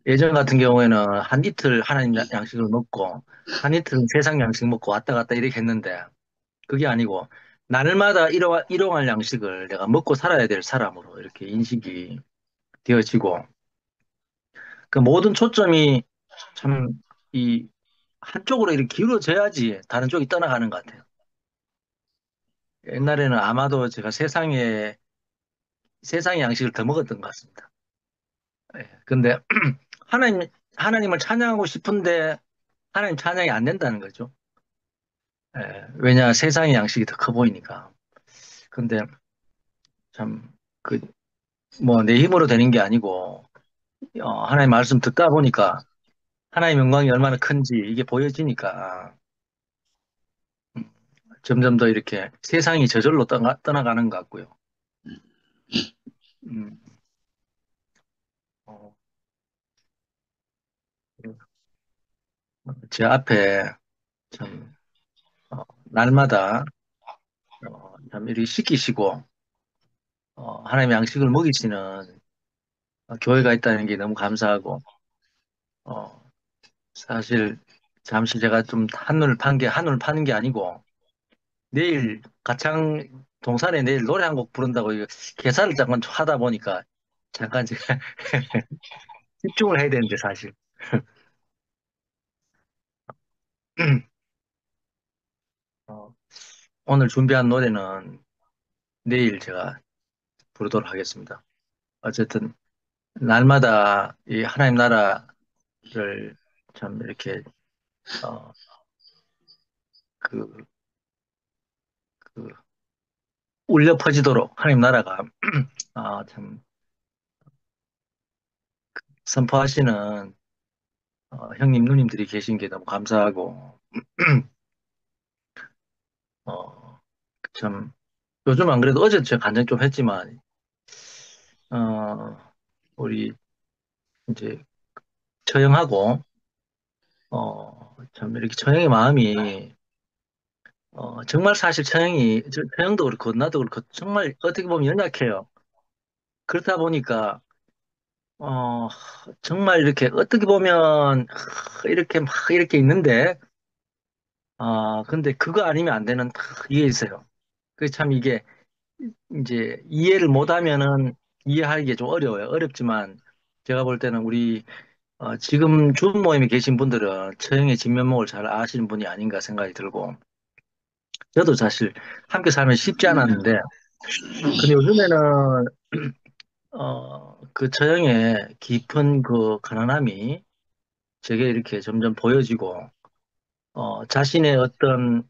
예전 같은 경우에는 한 이틀 하나님 양식을 먹고 한 이틀은 세상 양식 먹고 왔다 갔다 이렇게 했는데 그게 아니고 날마다 일용할 양식을 내가 먹고 살아야 될 사람으로 이렇게 인식이 되어지고 그 모든 초점이 참 이 한쪽으로 이렇게 기울어져야지 다른 쪽이 떠나가는 것 같아요. 옛날에는 아마도 제가 세상의 양식을 더 먹었던 것 같습니다. 예, 근데 하나님, 하나님을 찬양하고 싶은데 하나님 찬양이 안 된다는 거죠. 예, 왜냐, 세상의 양식이 더 커 보이니까. 근데 참, 그, 뭐, 내 힘으로 되는 게 아니고, 하나님 말씀 듣다 보니까 하나님 영광이 얼마나 큰지 이게 보여지니까, 점점 더 이렇게 세상이 저절로 떠나가는 것 같고요. 음, 어, 제 앞에 참 날마다 참 이렇게 시키시고 하나님의 양식을 먹이시는 교회가 있다는 게 너무 감사하고 어, 사실 잠시 제가 좀 한눈을 파는 게 아니고 내일 가창 동산에 내일 노래 한 곡 부른다고 이거 계산을 잠깐 하다 보니까 잠깐 제가 집중을 해야 되는데 사실 어, 오늘 준비한 노래는 내일 제가 부르도록 하겠습니다. 어쨌든 날마다 이 하나님 나라를 참 이렇게 어, 그, 그 울려 퍼지도록 하나님 나라가 참 선포하시는 형님 누님들이 계신 게 너무 감사하고 어, 참 요즘 안 그래도 어제 제가 간증 좀 했지만 어, 우리 이제 처형하고 참 이렇게 처형의 마음이 정말 사실 처형도 그렇고 나도 그렇고 정말 어떻게 보면 연약해요. 그렇다 보니까 어, 정말 이렇게 어떻게 보면 이렇게 막 이렇게 있는데 근데 그거 아니면 안 되는 이게 있어요. 그 참 이게 이제 이해를 못하면은 이해하기 좀 어려워요. 어렵지만 제가 볼 때는 우리 지금 준 모임에 계신 분들은 처형의 진면목을 잘 아시는 분이 아닌가 생각이 들고 저도 사실 함께 살면 쉽지 않았는데 근데 요즘에는 그 처형의 깊은 그 가난함이 제게 이렇게 점점 보여지고 자신의 어떤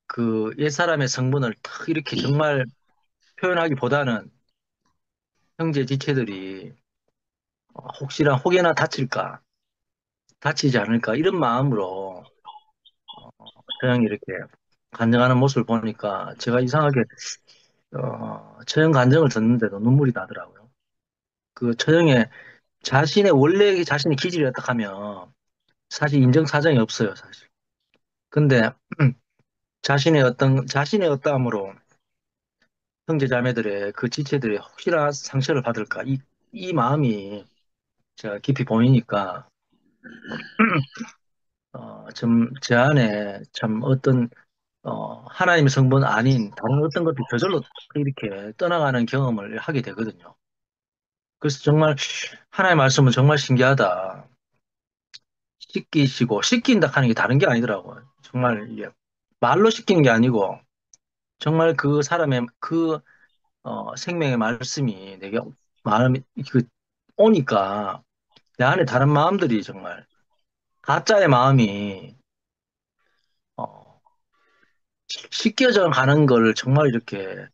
그 옛사람의 성분을 탁 이렇게 정말 표현하기보다는 형제 지체들이 혹시나 다칠까 다치지 않을까 이런 마음으로 처형이 이렇게 간증하는 모습을 보니까 제가 이상하게 처형 간증을 듣는데도 눈물이 나더라고요. 그 처형에 원래 자신의 기질이었다 하면 사실 인정 사정이 없어요, 사실. 근데 자신의 어떠함으로 형제 자매들의 그 지체들이 혹시나 상처를 받을까 이 마음이 제가 깊이 보이니까 좀 제 안에 참 어떤 하나님의 성분 아닌 다른 어떤 것도 저절로 이렇게 떠나가는 경험을 하게 되거든요. 그래서 정말 하나님의 말씀은 정말 신기하다. 씻긴다 하는 게 다른 게 아니더라고요. 정말 이게 말로 씻기는 게 아니고 정말 그 사람의 그 생명의 말씀이 내게 마음이 그 오니까 내 안에 다른 마음들이 정말 가짜의 마음이 어, 씻겨져 가는 걸 정말 이렇게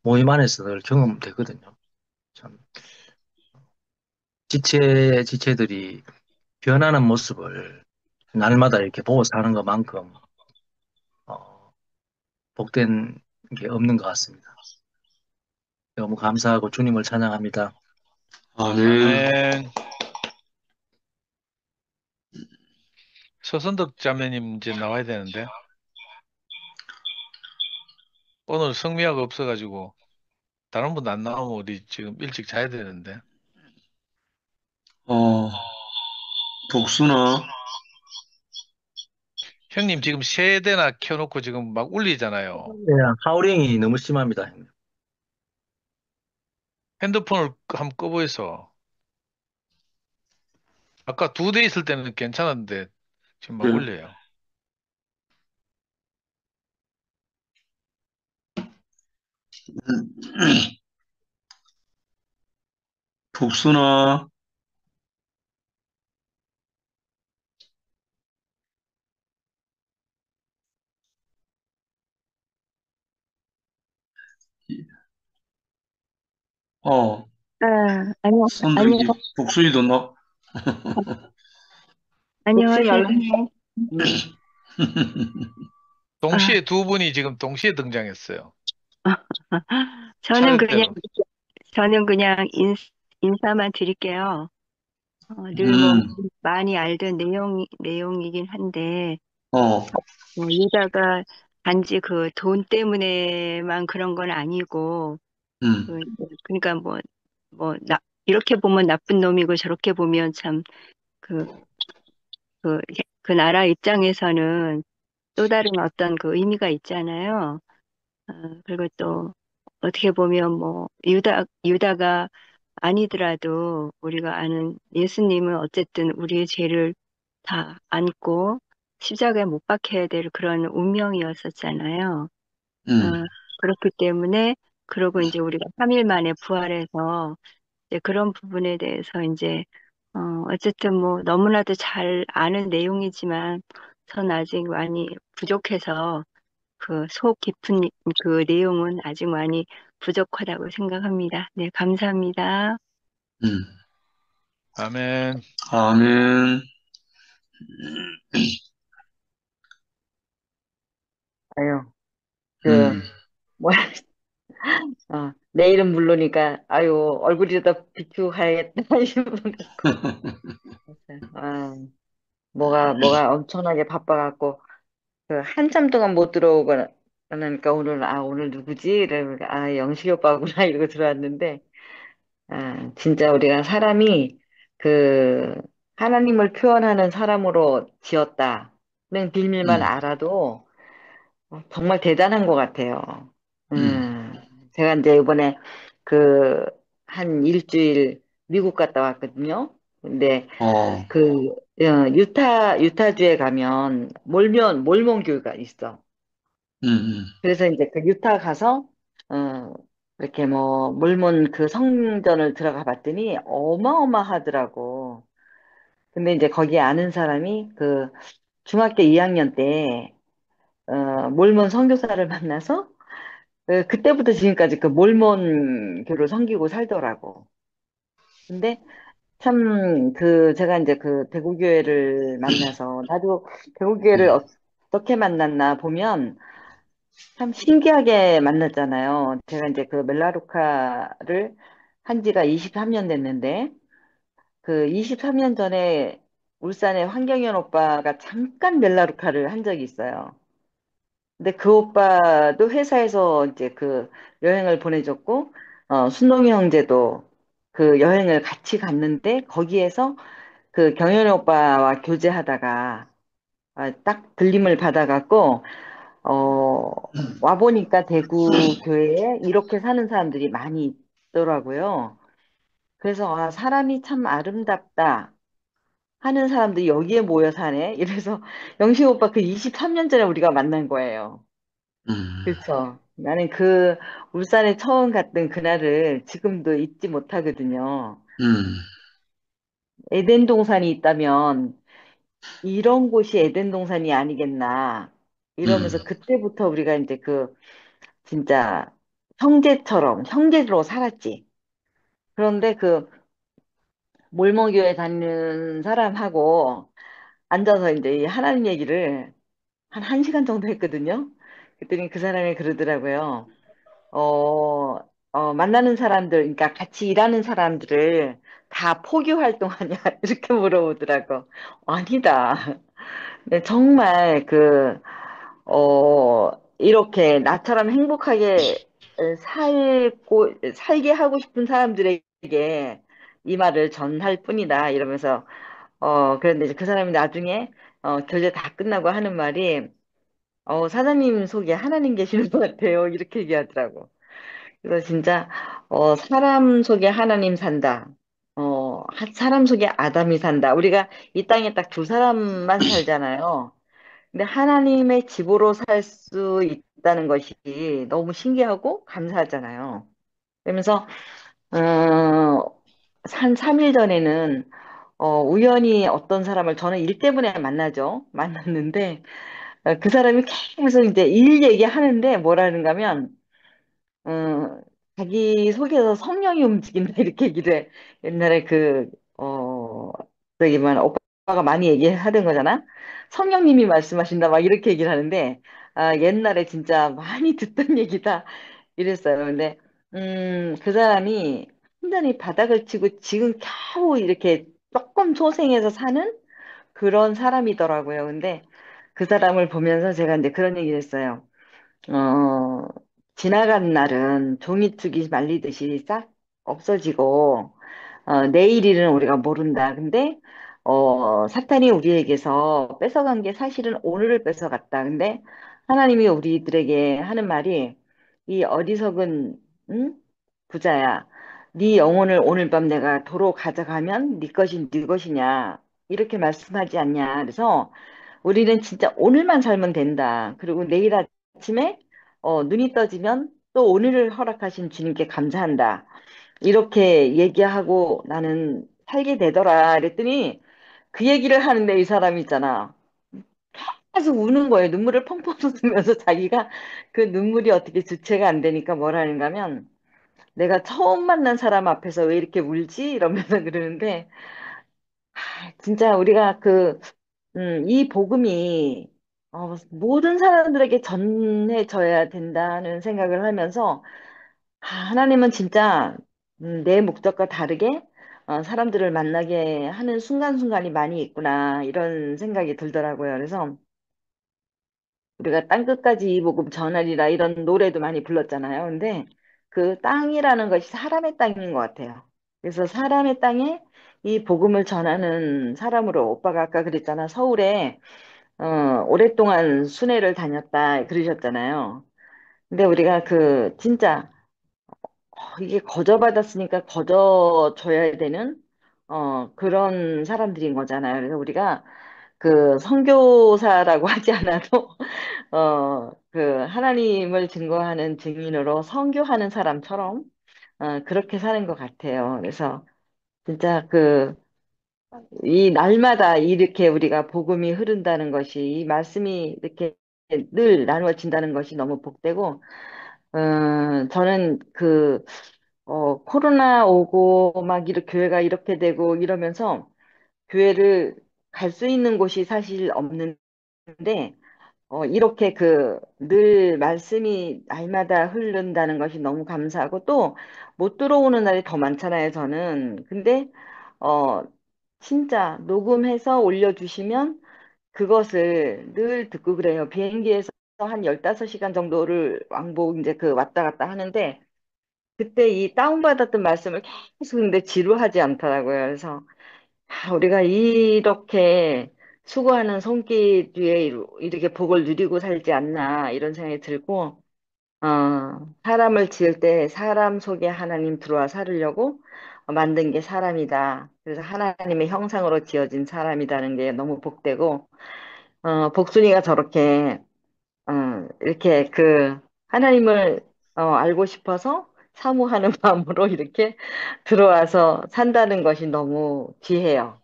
모임 안에서 늘 경험되거든요. 참 지체들이 변하는 모습을 날마다 이렇게 보고 사는 것만큼 어, 복된 게 없는 것 같습니다. 너무 감사하고 주님을 찬양합니다. 아멘. 아멘. 서선덕 자매님 이제 나와야 되는데 오늘 성미아가 없어가지고 다른 분 안 나오면 우리 지금 일찍 자야 되는데 어, 복수나, 형님 지금 세대나 켜놓고 지금 막 울리잖아요. 네, 하우링이 너무 심합니다. 형님. 핸드폰을 한번 꺼보이소. 아까 2대 있을 때는 괜찮았는데 지금 막 네. 울려요. 복수나, 어, 아, 선덕이, 복수이도 너, 안녕하세요. 연락해. 아, 동시에 두 분이 지금 동시에 등장했어요. 저는 그냥, 차례대로. 저는 그냥 인사만 드릴게요. 늘 뭐, 음, 많이 알던 내용이긴 한데, 어, 유다가 단지 그 돈 때문에만 그런 건 아니고, 음, 그, 그러니까 이렇게 보면 나쁜 놈이고 저렇게 보면 참, 그, 그, 그 나라 입장에서는 또 다른 어떤 그 의미가 있잖아요. 그리고 또 어떻게 보면 유다가 아니더라도 우리가 아는 예수님은 어쨌든 우리의 죄를 다 안고 십자가에 못 박혀야 될 그런 운명이었었잖아요. 어, 음, 그렇기 때문에 그러고 이제 우리가 3일 만에 부활해서 이제 그런 부분에 대해서 이제 어쨌든 뭐 너무나도 잘 아는 내용이지만 전 아직 많이 부족해서 그 속 깊은 그 내용은 아직 많이 부족하다고 생각합니다. 네, 감사합니다. 음. 아멘. 아멘. 아유, 그, 음. 뭐, 내일은 물론이니까, 아유, 얼굴이 더 비추어야겠다 싶은 거. 아, 뭐가 엄청나게 바빠갖고, 그, 한참 동안 못 들어오고, 그러니까 오늘 누구지? 이러니까, 영식이 오빠구나, 이러고 들어왔는데, 진짜 우리가 사람이, 그, 하나님을 표현하는 사람으로 지었다는 빌밀만 음, 알아도, 정말 대단한 것 같아요. 음, 음, 제가 이제 이번에 그, 한 일주일 미국 갔다 왔거든요. 근데 어, 그, 유타주에 가면 몰몬 교회가 있어. 음, 그래서 이제 그 유타 가서, 어, 이렇게 뭐, 몰몬 그 성전을 들어가 봤더니 어마어마하더라고. 근데 이제 거기에 아는 사람이 그 중학교 2학년 때, 몰몬 선교사를 만나서 그때부터 지금까지 그 몰몬 교를 섬기고 살더라고. 근데 참 그 제가 이제 그 대구교회를 만나서 나도 대구교회를 음, 어떻게 만났나 보면 참 신기하게 만났잖아요. 제가 이제 그 멜라루카를 한 지가 23년 됐는데 그 23년 전에 울산의 황경현 오빠가 잠깐 멜라루카를 한 적이 있어요. 근데 그 오빠도 회사에서 이제 그 여행을 보내줬고, 순동이 형제도 그 여행을 같이 갔는데, 거기에서 그 경연이 오빠와 교제하다가, 딱 들림을 받아갖고, 어, 와보니까 대구 교회에 이렇게 사는 사람들이 많이 있더라고요. 그래서, 사람이 참 아름답다 하는 사람들이 여기에 모여 사네. 이래서 영식 오빠 그 23년 전에 우리가 만난 거예요. 음, 그렇죠. 나는 그 울산에 처음 갔던 그날을 지금도 잊지 못하거든요. 음, 에덴 동산이 있다면 이런 곳이 에덴 동산이 아니겠나 음, 이러면서 그때부터 우리가 이제 그 진짜 형제처럼 형제로 살았지. 그런데 그 몰모교회 다니는 사람하고 앉아서 이제 이 하나님 얘기를 한 1시간 정도 했거든요. 그랬더니 그 사람이 그러더라고요. 어, 만나는 사람들, 그러니까 같이 일하는 사람들을 다 포교 활동하냐? 이렇게 물어보더라고. 아니다. 네, 정말 이렇게 나처럼 행복하게 살게 하고 싶은 사람들에게 이 말을 전할 뿐이다. 이러면서, 그런데 이제 그 사람이 나중에, 교제 다 끝나고 하는 말이, 사장님 속에 하나님 계시는 것 같아요. 이렇게 얘기하더라고. 그래서 진짜 사람 속에 하나님 산다. 사람 속에 아담이 산다. 우리가 이 땅에 딱 두 사람만 살잖아요. 근데 하나님의 집으로 살 수 있다는 것이 너무 신기하고 감사하잖아요. 그러면서 한 3일 전에는 우연히 어떤 사람을 저는 일 때문에 만나죠. 만났는데 그 사람이 계속 이제 일 얘기하는데 뭐라는가 하면 어, 자기 속에서 성령이 움직인다 이렇게 얘기를 해. 옛날에 저기만 오빠가 많이 얘기하던 거잖아. 성령님이 말씀하신다 막 이렇게 얘기를 하는데 옛날에 진짜 많이 듣던 얘기다. 이랬어요. 근데, 그 사람이 완전히 바닥을 치고 지금 겨우 이렇게 조금 소생해서 사는 그런 사람이더라고요. 근데 그 사람을 보면서 제가 이제 그런 얘기를 했어요. 어, 지나간 날은 종이축이 말리듯이 싹 없어지고, 내일 일은 우리가 모른다. 근데, 사탄이 우리에게서 뺏어간 게 사실은 오늘을 뺏어갔다. 근데 하나님이 우리들에게 하는 말이, 이 어리석은, 응? 부자야. 네 영혼을 오늘 밤 내가 도로 가져가면 네 것이 네 것이냐. 이렇게 말씀하지 않냐. 그래서 우리는 진짜 오늘만 살면 된다. 그리고 내일 아침에 눈이 떠지면 또 오늘을 허락하신 주님께 감사한다. 이렇게 얘기하고 나는 살게 되더라. 그랬더니 그 얘기를 하는데 이 사람 있잖아. 계속 우는 거예요. 눈물을 펑펑 쏟으면서 자기가 그 눈물이 어떻게 주체가 안 되니까 뭘 하는가 하면 내가 처음 만난 사람 앞에서 왜 이렇게 울지? 이러면서 그러는데 진짜 우리가 이 복음이 모든 사람들에게 전해져야 된다는 생각을 하면서 하나님은 진짜 내 목적과 다르게 사람들을 만나게 하는 순간순간이 많이 있구나 이런 생각이 들더라고요. 그래서 우리가 땅끝까지 이 복음 전하리라 이런 노래도 많이 불렀잖아요. 근데 그 땅이라는 것이 사람의 땅인 것 같아요. 그래서 사람의 땅에 이 복음을 전하는 사람으로 오빠가 아까 그랬잖아. 서울에 오랫동안 순회를 다녔다 그러셨잖아요. 근데 우리가 진짜 이게 거저받았으니까 거저줘야 되는 그런 사람들인 거잖아요. 그래서 우리가 선교사라고 하지 않아도 하나님을 증거하는 증인으로 선교하는 사람처럼 그렇게 사는 것 같아요. 그래서 진짜 이 날마다 이렇게 우리가 복음이 흐른다는 것이 이 말씀이 이렇게 늘 나누어진다는 것이 너무 복되고 저는 코로나 오고 막 이렇게 교회가 이렇게 되고 이러면서 교회를 갈 수 있는 곳이 사실 없는데 이렇게 늘 말씀이 날마다 흐른다는 것이 너무 감사하고 또 못 들어오는 날이 더 많잖아요, 저는. 근데 어 진짜 녹음해서 올려주시면 그것을 늘 듣고 그래요. 비행기에서 한 15시간 정도를 왕복 이제 왔다 갔다 하는데 그때 이 다운받았던 말씀을 계속 근데 지루하지 않더라고요. 그래서 우리가 이렇게 수고하는 손길 뒤에 이렇게 복을 누리고 살지 않나 이런 생각이 들고 사람을 지을 때 사람 속에 하나님 들어와 살으려고 만든 게 사람이다. 그래서 하나님의 형상으로 지어진 사람이라는 게 너무 복되고 복순이가 저렇게 이렇게 하나님을 알고 싶어서 사모하는 마음으로 이렇게 들어와서 산다는 것이 너무 귀해요.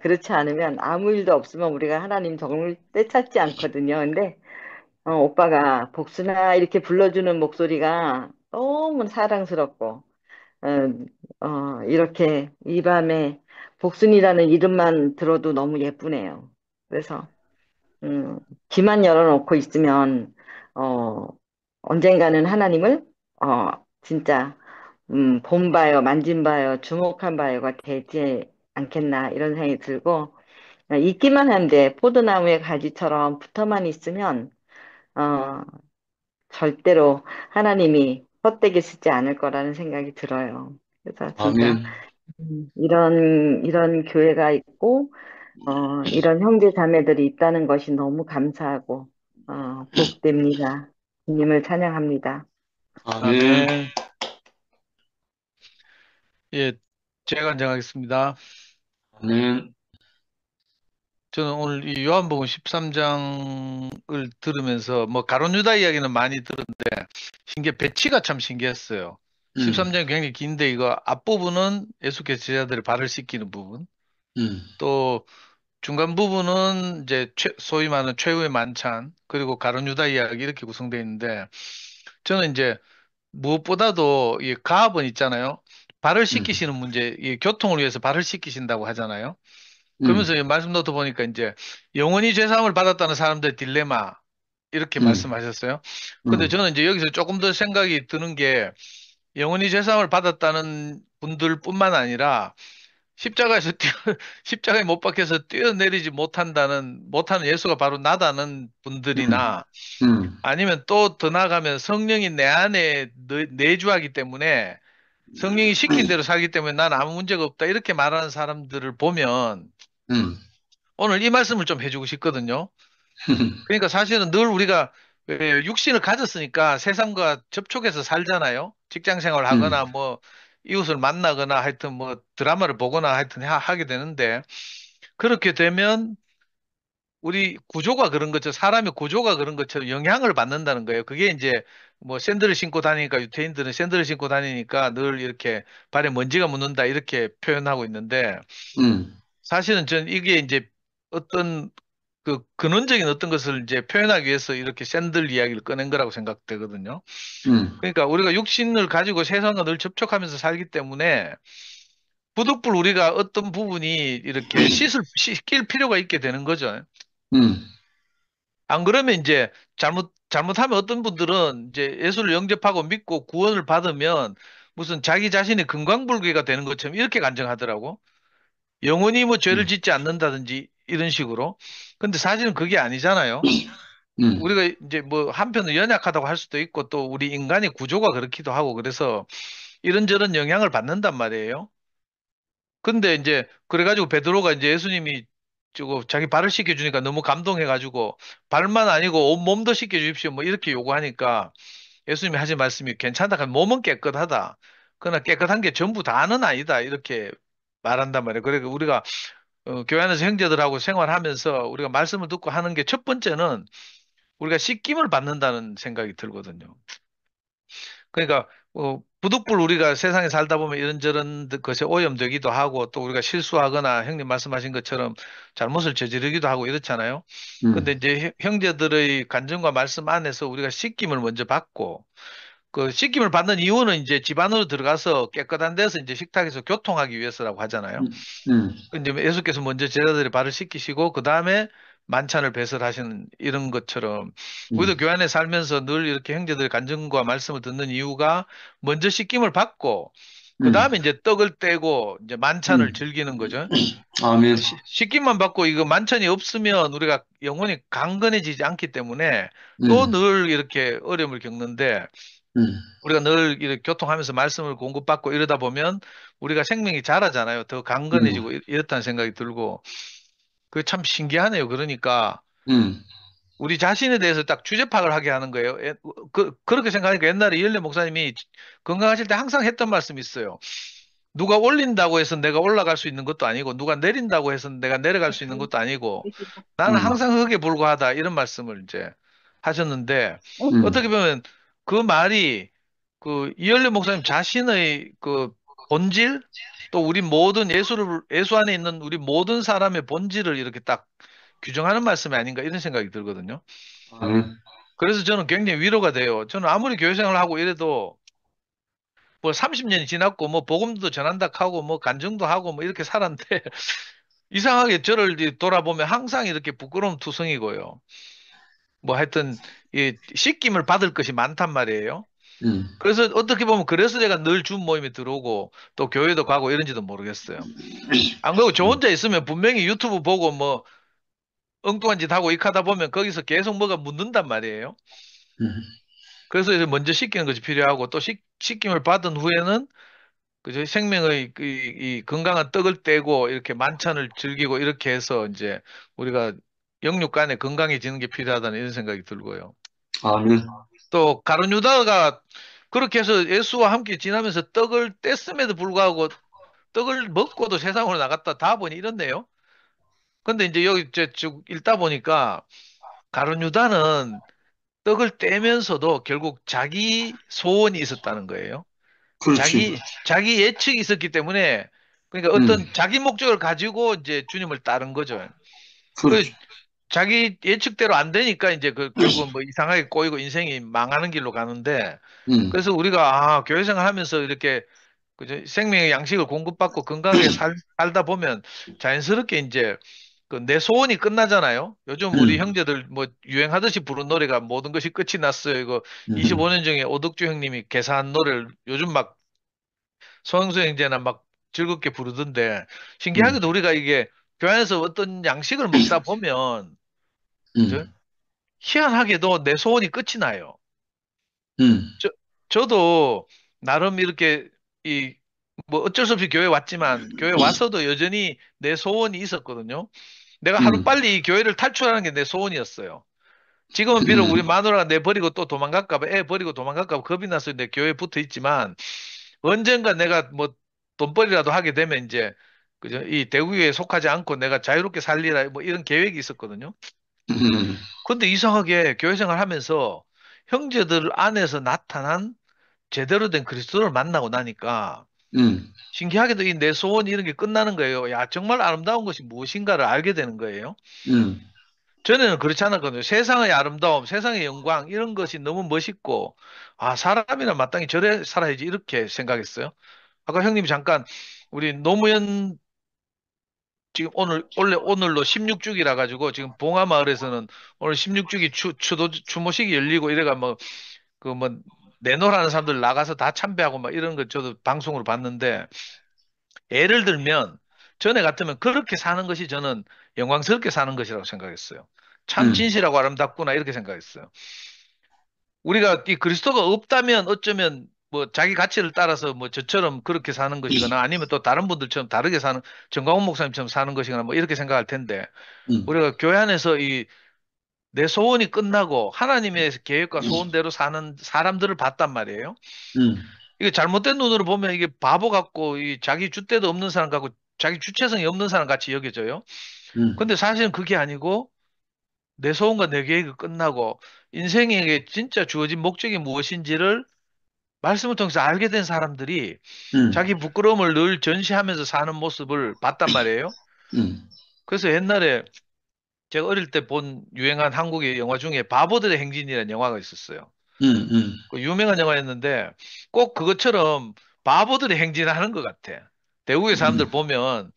그렇지 않으면 아무 일도 없으면 우리가 하나님 정을 떼찾지 않거든요. 근데 오빠가 복순아 이렇게 불러주는 목소리가 너무 사랑스럽고 이렇게 이 밤에 복순이라는 이름만 들어도 너무 예쁘네요. 그래서 음, 귀만 열어놓고 있으면 어, 언젠가는 하나님을 진짜 본바요, 만진바요, 주목한 바요가 되지 않겠나 이런 생각이 들고 있기만 한데 포도나무의 가지처럼 붙어만 있으면 어, 절대로 하나님이 헛되게 쓰지 않을 거라는 생각이 들어요. 그래서 진짜 아멘. 이런 교회가 있고 이런 형제 자매들이 있다는 것이 너무 감사하고 복됩니다. 주님을 찬양합니다. 아멘. 아멘. 예, 제가 정하겠습니다. 아멘. 저는 오늘 이 요한복음 13장을 들으면서 뭐 가룟 유다 이야기는 많이 들었는데 배치가 참 신기했어요. 13장이 굉장히 긴데 이거 앞부분은 예수께서 제자들의 발을 씻기는 부분, 또 중간 부분은 이제 소위 말하는 최후의 만찬, 그리고 가룟 유다 이야기 이렇게 구성되어 있는데 저는 이제 무엇보다도 이 가압은 있잖아요. 발을 씻기시는 문제, 이 교통을 위해서 발을 씻기신다고 하잖아요. 그러면서 이 말씀 놓다 보니까 이제 영원히 죄사함을 받았다는 사람들의 딜레마, 이렇게 음, 말씀하셨어요. 근데 음, 저는 이제 여기서 조금 더 생각이 드는 게 영원히 제사함을 받았다는 분들뿐만 아니라 십자가에서 십자가에 못 박혀서 뛰어내리지 못하는 예수가 바로 나다는 음, 분들이나 음, 아니면 또 더 나아가면 성령이 내 안에 내주하기 때문에 성령이 시킨 대로 살기 때문에 난 아무 문제가 없다 이렇게 말하는 사람들을 보면 음, 오늘 이 말씀을 좀 해주고 싶거든요. 그러니까 사실은 늘 우리가 왜 육신을 가졌으니까 세상과 접촉해서 살잖아요. 직장 생활을 음, 하거나 뭐 이웃을 만나거나 하여튼 뭐 드라마를 보거나 하여튼 하게 되는데 그렇게 되면 우리 구조가 그런 것처럼 사람의 구조가 그런 것처럼 영향을 받는다는 거예요. 그게 이제 뭐 샌들을 신고 다니니까 유태인들은 샌들을 신고 다니니까 늘 이렇게 발에 먼지가 묻는다 이렇게 표현하고 있는데 음, 사실은 전 이게 이제 어떤 그 근원적인 어떤 것을 이제 표현하기 위해서 이렇게 샌들 이야기를 꺼낸 거라고 생각되거든요. 음, 그러니까 우리가 육신을 가지고 세상과 늘 접촉하면서 살기 때문에 부득불 우리가 어떤 부분이 이렇게 씻길 필요가 있게 되는 거죠. 음, 안 그러면 이제 잘못하면 어떤 분들은 이제 예수를 영접하고 믿고 구원을 받으면 무슨 자기 자신이 금강불개가 되는 것처럼 이렇게 간증하더라고. 영원히 뭐 죄를 음, 짓지 않는다든지 이런 식으로. 근데 사실은 그게 아니잖아요. 음, 우리가 이제 뭐 한편은 연약하다고 할 수도 있고 또 우리 인간의 구조가 그렇기도 하고 그래서 이런저런 영향을 받는단 말이에요. 근데 이제 그래가지고 베드로가 이제 예수님이 저거 자기 발을 씻겨주니까 너무 감동해가지고 발만 아니고 온 몸도 씻겨주십시오 뭐 이렇게 요구하니까 예수님이 하신 말씀이 괜찮다. 그럼 몸은 깨끗하다. 그러나 깨끗한 게 전부 다는 아니다. 이렇게 말한단 말이에요. 그러니까 우리가 교회 안에서 형제들하고 생활하면서 우리가 말씀을 듣고 하는 게 첫 번째는 우리가 씻김을 받는다는 생각이 들거든요. 그러니까 부득불 우리가 세상에 살다 보면 이런저런 것에 오염되기도 하고 또 우리가 실수하거나 형님 말씀하신 것처럼 잘못을 저지르기도 하고 이렇잖아요. 근데 음, 이제 형제들의 간증과 말씀 안에서 우리가 씻김을 먼저 받고 그 씻김을 받는 이유는 이제 집 안으로 들어가서 깨끗한 데서 이제 식탁에서 교통하기 위해서라고 하잖아요. 음, 이제 예수께서 먼저 제자들의 발을 씻기시고 그 다음에 만찬을 배설하시는 이런 것처럼 우리도 음, 교회 안에 살면서 늘 이렇게 형제들의 간증과 말씀을 듣는 이유가 먼저 씻김을 받고 그 음, 다음에 이제 떡을 떼고 이제 만찬을 음. 즐기는 거죠. 아멘. 씻김만 받고 이거 만찬이 없으면 우리가 영혼이 강건해지지 않기 때문에 또 음, 늘 이렇게 어려움을 겪는데 음, 우리가 늘 이렇게 교통하면서 말씀을 공급받고 이러다 보면 우리가 생명이 자라잖아요. 더 음, 강건해지고 이렇다는 생각이 들고 그게 참 신기하네요. 그러니까 음, 우리 자신에 대해서 딱 주제 파악을 하게 하는 거예요. 그렇게 생각하니까 옛날에 이열래 목사님이 건강하실 때 항상 했던 말씀이 있어요. 누가 올린다고 해서 내가 올라갈 수 있는 것도 아니고 누가 내린다고 해서 내가 내려갈 수 있는 것도 아니고 나는 음, 항상 흙에 불과하다 이런 말씀을 이제 하셨는데 음, 어떻게 보면 그 말이 그 이열래 목사님 자신의 그 본질 또 우리 모든 예수 안에 있는 우리 모든 사람의 본질을 이렇게 딱 규정하는 말씀이 아닌가 이런 생각이 들거든요. 아멘. 그래서 저는 굉장히 위로가 돼요. 저는 아무리 교회 생활을 하고 이래도 뭐 30년이 지났고 뭐 복음도 전한다 하고 뭐 간증도 하고 뭐 이렇게 살았는데 이상하게 저를 돌아보면 항상 이렇게 부끄러움 투성이고요. 뭐 하여튼 이 씻김을 받을 것이 많단 말이에요. 음, 그래서 어떻게 보면 그래서 제가 늘 준 모임에 들어오고 또 교회도 가고 이런지도 모르겠어요. 안 그러고 저 혼자 있으면 분명히 유튜브 보고 뭐 엉뚱한 짓 하고 익하다 보면 거기서 계속 뭐가 묻는단 말이에요. 음, 그래서 이제 먼저 씻기는 것이 필요하고 또 씻김을 받은 후에는 그저 생명의 이 건강한 떡을 떼고 이렇게 만찬을 즐기고 이렇게 해서 이제 우리가 영육 간에 건강해지는 게 필요하다는 이런 생각이 들고요. 아멘. 또 가룟 유다가 그렇게 해서 예수와 함께 지나면서 떡을 뗐음에도 불구하고 떡을 먹고도 세상으로 나갔다 다 보니 이렇네요. 근데 이제 여기 쭉 읽다 보니까 가룟 유다는 떡을 떼면서도 결국 자기 소원이 있었다는 거예요. 그렇지. 자기 예측이 있었기 때문에 그러니까 음, 어떤 자기 목적을 가지고 이제 주님을 따른 거죠. 그 그렇지. 자기 예측대로 안 되니까 이제 그 결국은 뭐 이상하게 꼬이고 인생이 망하는 길로 가는데 음, 그래서 우리가 교회 생활하면서 이렇게 그죠? 생명의 양식을 공급받고 건강하게 살다 보면 자연스럽게 이제 그 내 소원이 끝나잖아요. 요즘 우리 음, 형제들 뭐 유행하듯이 부른 노래가 모든 것이 끝이 났어요. 이거 음, 25년 전에 오덕주 형님이 개사한 노래를 요즘 막 소형수 형제나 막 즐겁게 부르던데 음, 신기하게도 우리가 이게 교회에서 어떤 양식을 먹다 보면 그죠? 음, 희한하게도 내 소원이 끝이 나요. 음, 저, 저도 나름 이렇게 이 뭐 어쩔 수 없이 교회 왔지만 교회 와서도 여전히 내 소원이 있었거든요. 내가 음, 하루빨리 이 교회를 탈출하는 게 내 소원이었어요. 지금은 비록 우리 마누라가 내 버리고 또 도망갈까 봐, 애 버리고 도망갈까 봐 겁이 나서 내 교회에 붙어 있지만 언젠가 내가 뭐 돈벌이라도 하게 되면 이제 그죠? 이 대구에 속하지 않고 내가 자유롭게 살리라 뭐 이런 계획이 있었거든요. 음, 근데 이상하게 교회 생활하면서 형제들 안에서 나타난 제대로 된 그리스도를 만나고 나니까 음, 신기하게도 이 내 소원 이런 게 끝나는 거예요. 야, 정말 아름다운 것이 무엇인가를 알게 되는 거예요. 음, 전에는 그렇지 않았거든요. 세상의 아름다움, 세상의 영광 이런 것이 너무 멋있고 아, 사람이나 마땅히 저래 살아야지 이렇게 생각했어요. 아까 형님이 잠깐 우리 노무현 지금 원래 오늘로 16주기라 가지고 지금 봉화마을에서는 오늘 16주기 추모식이 열리고 이래가 뭐 그 뭐 내노라는 사람들 나가서 다 참배하고 막 이런 거 저도 방송으로 봤는데 예를 들면 전에 같으면 그렇게 사는 것이 저는 영광스럽게 사는 것이라고 생각했어요. 참 음, 진실하고 아름답구나 이렇게 생각했어요. 우리가 이 그리스도가 없다면 어쩌면 뭐 자기 가치를 따라서 뭐 저처럼 그렇게 사는 것이거나 아니면 또 다른 분들처럼 다르게 사는 정광훈 목사님처럼 사는 것이거나 뭐 이렇게 생각할 텐데 음, 우리가 교회 안에서 이 내 소원이 끝나고 하나님의 계획과 소원대로 사는 사람들을 봤단 말이에요. 음, 이게 잘못된 눈으로 보면 이게 바보 같고 이 자기 줏대도 없는 사람 같고 자기 주체성이 없는 사람 같이 여겨져요. 음, 근데 사실은 그게 아니고 내 소원과 내 계획이 끝나고 인생에게 진짜 주어진 목적이 무엇인지를 말씀을 통해서 알게 된 사람들이 음, 자기 부끄러움을 늘 전시하면서 사는 모습을 봤단 말이에요. 음, 그래서 옛날에 제가 어릴 때 본 유행한 한국의 영화 중에 바보들의 행진이라는 영화가 있었어요. 음, 그 유명한 영화였는데 꼭 그것처럼 바보들의 행진을 하는 것 같아. 대구의 사람들 보면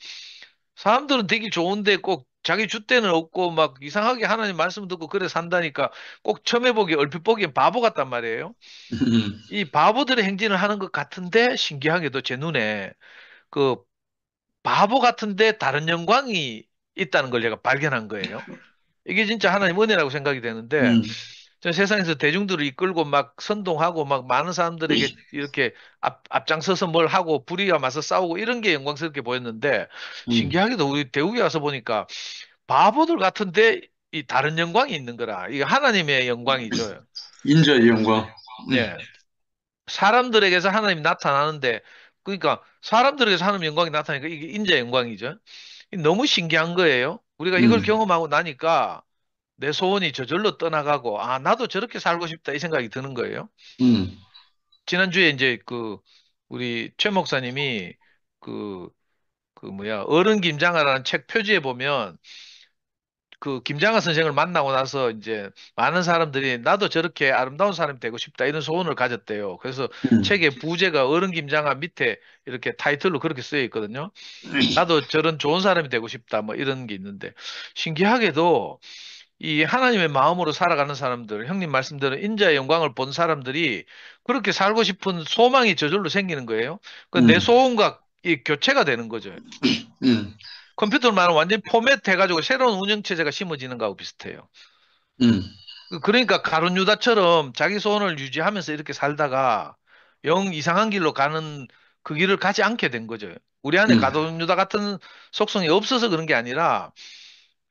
사람들은 되게 좋은데 꼭 자기 줏대는 없고 막 이상하게 하나님 말씀 듣고 그래 산다니까 꼭 처음에 보기 얼핏 보기엔 바보 같단 말이에요. 음, 이 바보들의 행진을 하는 것 같은데 신기하게도 제 눈에 그 바보 같은데 다른 영광이 있다는 걸 제가 발견한 거예요. 이게 진짜 하나님 은혜라고 생각이 되는데 음, 저 세상에서 대중들을 이끌고 막 선동하고 막 많은 사람들에게 이렇게 앞장서서 뭘 하고 불의와 맞서 싸우고 이런 게 영광스럽게 보였는데 신기하게도 우리 대국에 와서 보니까 바보들 같은데 이 다른 영광이 있는 거라. 이게 하나님의 영광이죠. 인자의 영광. 예. 사람들에게서 하나님이 나타나는데 그러니까 사람들에게서 하나님 영광이 나타나니까 이게 인자의 영광이죠. 너무 신기한 거예요. 우리가 이걸 음, 경험하고 나니까 내 소원이 저절로 떠나가고 아 나도 저렇게 살고 싶다 이 생각이 드는 거예요. 음, 지난주에 이제 그 우리 최 목사님이 그 그 뭐야 어른 김장하라는 책 표지에 보면 그 김장하 선생을 만나고 나서 이제 많은 사람들이 나도 저렇게 아름다운 사람이 되고 싶다 이런 소원을 가졌대요. 그래서 음, 책의 부제가 어른 김장하 밑에 이렇게 타이틀로 그렇게 쓰여 있거든요. 나도 저런 좋은 사람이 되고 싶다 뭐 이런 게 있는데 신기하게도 이 하나님의 마음으로 살아가는 사람들, 형님 말씀대로 인자의 영광을 본 사람들이 그렇게 살고 싶은 소망이 저절로 생기는 거예요. 그 내 음, 소원과 이 교체가 되는 거죠. 음, 컴퓨터만 완전히 포맷 해가지고 새로운 운영체제가 심어지는 거하고 비슷해요. 음, 그러니까 가룟 유다처럼 자기 소원을 유지하면서 이렇게 살다가 영 이상한 길로 가는 그 길을 가지 않게 된 거죠. 우리 안에 음, 가룟 유다 같은 속성이 없어서 그런 게 아니라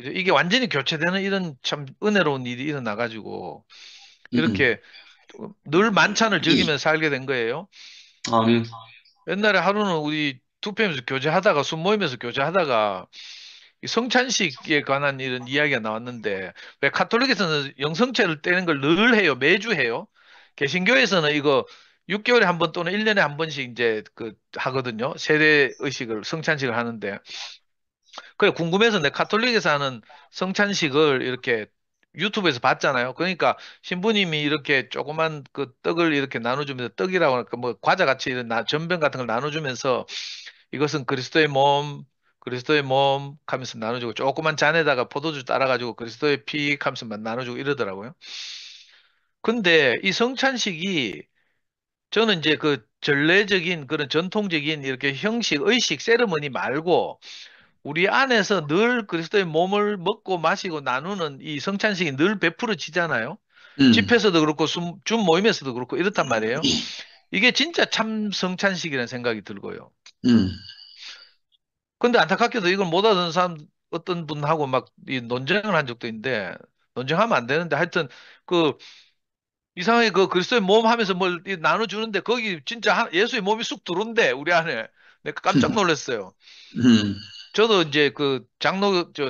이게 완전히 교체되는 이런 참 은혜로운 일이 일어나가지고 음. 이렇게 늘 만찬을 즐기면서 살게 된 거예요. 아멘. 옛날에 하루는 우리 투표하면서 교제하다가 술 모이면서 교제하다가 이 성찬식에 관한 이런 이야기가 나왔는데 왜 카톨릭에서는 영성체를 떼는 걸 늘 해요. 매주 해요. 개신교에서는 이거 6개월에 한 번 또는 1년에 한 번씩 이제 그 하거든요. 세례 의식을 성찬식을 하는데 그래 궁금해서 내 카톨릭에서 하는 성찬식을 이렇게 유튜브에서 봤잖아요. 그러니까 신부님이 이렇게 조그만 그 떡을 이렇게 나눠주면서 떡이라고 할까 뭐 과자 같이 이런 전병 같은 걸 나눠주면서 이것은 그리스도의 몸, 그리스도의 몸 하면서 나눠주고 조그만 잔에다가 포도주 따라가지고 그리스도의 피 하면서 막 나눠주고 이러더라고요. 근데 이 성찬식이 저는 이제 그 전례적인 그런 전통적인 이렇게 형식, 의식, 세리머니 말고 우리 안에서 늘 그리스도의 몸을 먹고 마시고 나누는 이 성찬식이 늘 베풀어지잖아요. 음, 집회에서도 그렇고 줌 모임에서도 그렇고 이렇단 말이에요. 이게 진짜 참 성찬식이라는 생각이 들고요. 음, 근데 안타깝게도 이걸 못 알아듣는 사람 어떤 분하고 막 이 논쟁을 한 적도 있는데 논쟁하면 안 되는데 하여튼 그 이상하게 그 그리스도의 몸 하면서 뭘 나눠주는데 거기 진짜 예수의 몸이 쑥 들어온대 우리 안에. 내가 깜짝 놀랐어요. 음, 저도 이제 그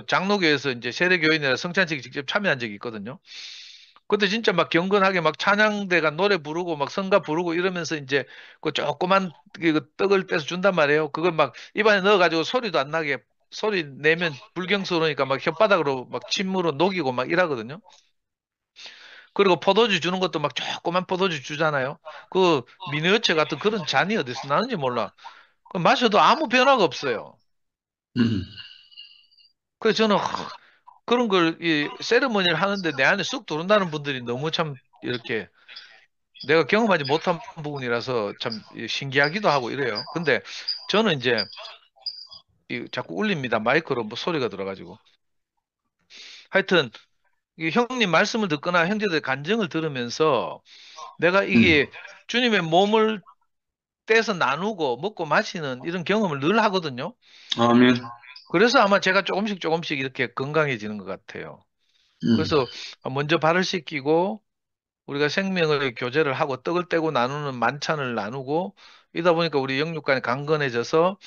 장로교에서 이제 세례교인이라 성찬식에 직접 참여한 적이 있거든요. 그때 진짜 막 경건하게 막 찬양대가 노래 부르고 막 성가 부르고 이러면서 이제 그 조그만 그 떡을 떼서 준단 말이에요. 그걸 막 입안에 넣어가지고 소리도 안 나게 소리 내면 불경스러우니까 막 혓바닥으로 막 침으로 녹이고 막 이러거든요. 그리고 포도주 주는 것도 막 조그만 포도주 주잖아요. 그 미니어처 같은 그런 잔이 어디서 나는지 몰라. 그 마셔도 아무 변화가 없어요. 음. 그래서 저는 그런 걸 이 세리머니를 하는데 내 안에 쑥 들어온다는 분들이 너무 참 이렇게 내가 경험하지 못한 부분이라서 참 신기하기도 하고 이래요. 근데 저는 이제 자꾸 울립니다. 마이크로 뭐 소리가 들어가지고. 하여튼 이 형님 말씀을 듣거나 형제들의 간증을 들으면서 내가 이게 주님의 몸을 떼서 나누고 먹고 마시는 이런 경험을 늘 하거든요. 아멘. 그래서 아마 제가 조금씩 조금씩 이렇게 건강해지는 것 같아요. 음, 그래서 먼저 발을 씻기고 우리가 생명의 교제를 하고 떡을 떼고 나누는 만찬을 나누고 이러다 보니까 우리 영육간이 강건해져서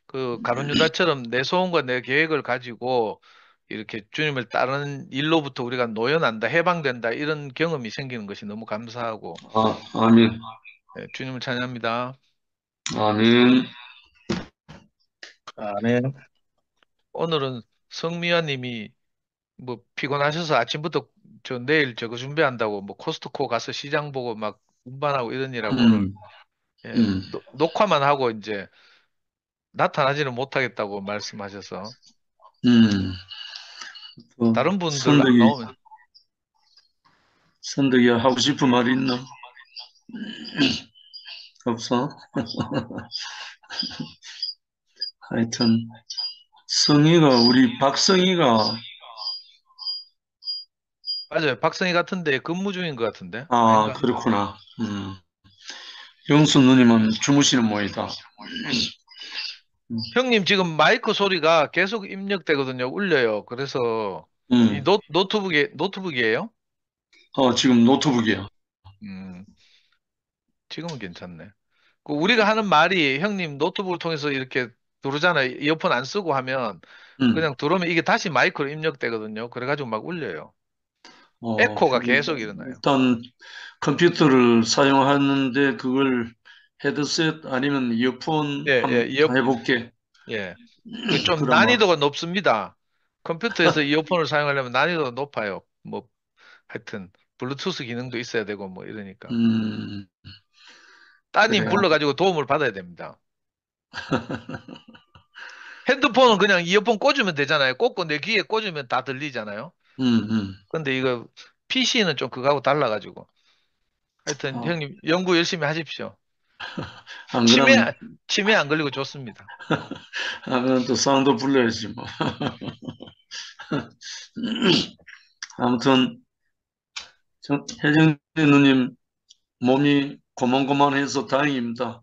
그 가룟 유다처럼 내 소원과 내 계획을 가지고 이렇게 주님을 따르는 일로부터 우리가 노연한다, 해방된다 이런 경험이 생기는 것이 너무 감사하고 아멘. 주님을 찬양합니다. 아멘. 아멘. 오늘은 성미아 님이 뭐 피곤하셔서 아침부터 저 내일 저거 준비한다고 뭐 코스트코 가서 시장 보고 막 운반하고 이런 일하고 오늘 음, 음. 녹화만 하고 이제 나타나지는 못하겠다고 말씀하셔서 다른 분들 선덕이, 나오면 선덕이 하고 싶은 말 있나? 없어? 하여튼, 우리 박성희가, 맞아요. 박성희 같은데 근무 중인 것 같은데 아닌가? 그렇구나. 영수 누님은 주무시는 모이다. 형님 지금 마이크 소리가 계속 입력되거든요. 울려요. 그래서 이 노트북이에요? 지금 노트북이야. 지금은 괜찮네. 그 우리가 하는 말이 형님 노트북을 통해서 이렇게 들어오잖아요. 이어폰 안 쓰고 하면 그냥 들어오면 이게 다시 마이크로 입력되거든요. 그래가지고 막 울려요. 에코가 계속 일어나요. 일단 컴퓨터를 사용하는데 그걸 헤드셋 아니면 이어폰 한번 해볼게. 예. 그 좀 그럼 난이도가 높습니다. 컴퓨터에서 이어폰을 사용하려면 난이도가 높아요. 뭐 하여튼 블루투스 기능도 있어야 되고 뭐 이러니까. 따님 그래. 불러가지고 도움을 받아야 됩니다. 핸드폰은 그냥 이어폰 꽂으면 되잖아요. 꽂고 내 귀에 꽂으면 다 들리잖아요. 근데 이거 PC는 좀 그거하고 달라가지고. 하여튼 형님 연구 열심히 하십시오. 안 그러면 치매 안 걸리고 좋습니다. 안 그러면 또 사운드 불러야지 뭐. 아무튼 혜정 누님 몸이 고만고만해서 다행입니다.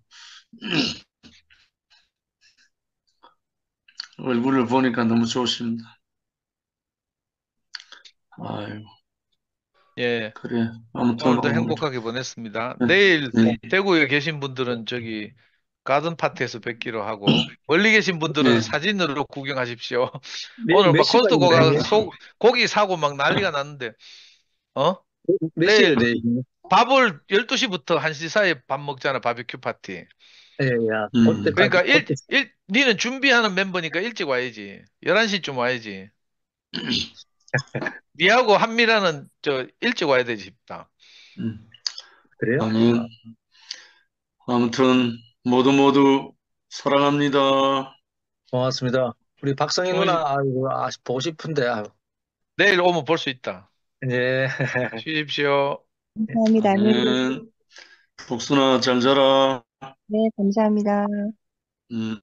얼굴을 보니까 너무 좋으십니다. 아유. 예. 그래. 아무튼 오늘도 행복하게 보냈습니다. 내일 대구에 계신 분들은 저기 가든 파티에서 뵙기로 하고 멀리 계신 분들은 사진으로 구경하십시오. 오늘 막 코스트코 가서 고기 사고 막 난리가 났는데 몇 시에 돼? 밥을 12시부터 1시 사이에 밥 먹잖아. 바비큐 파티. 예, 야. 그러니까 니는 준비하는 멤버니까 일찍 와야지. 11시쯤 와야지. 니하고 한미라는 일찍 와야 되지 싶다. 그래요? 아무튼 모두 사랑합니다. 고맙습니다. 우리 박성희 좋은 시- 누나, 아이고, 보고 싶은데, 아유. 내일 오면 볼 수 있다. 예. 쉬십시오. 감사합니다. 아멘. 복순아, 잘 자라. 네, 감사합니다. 음.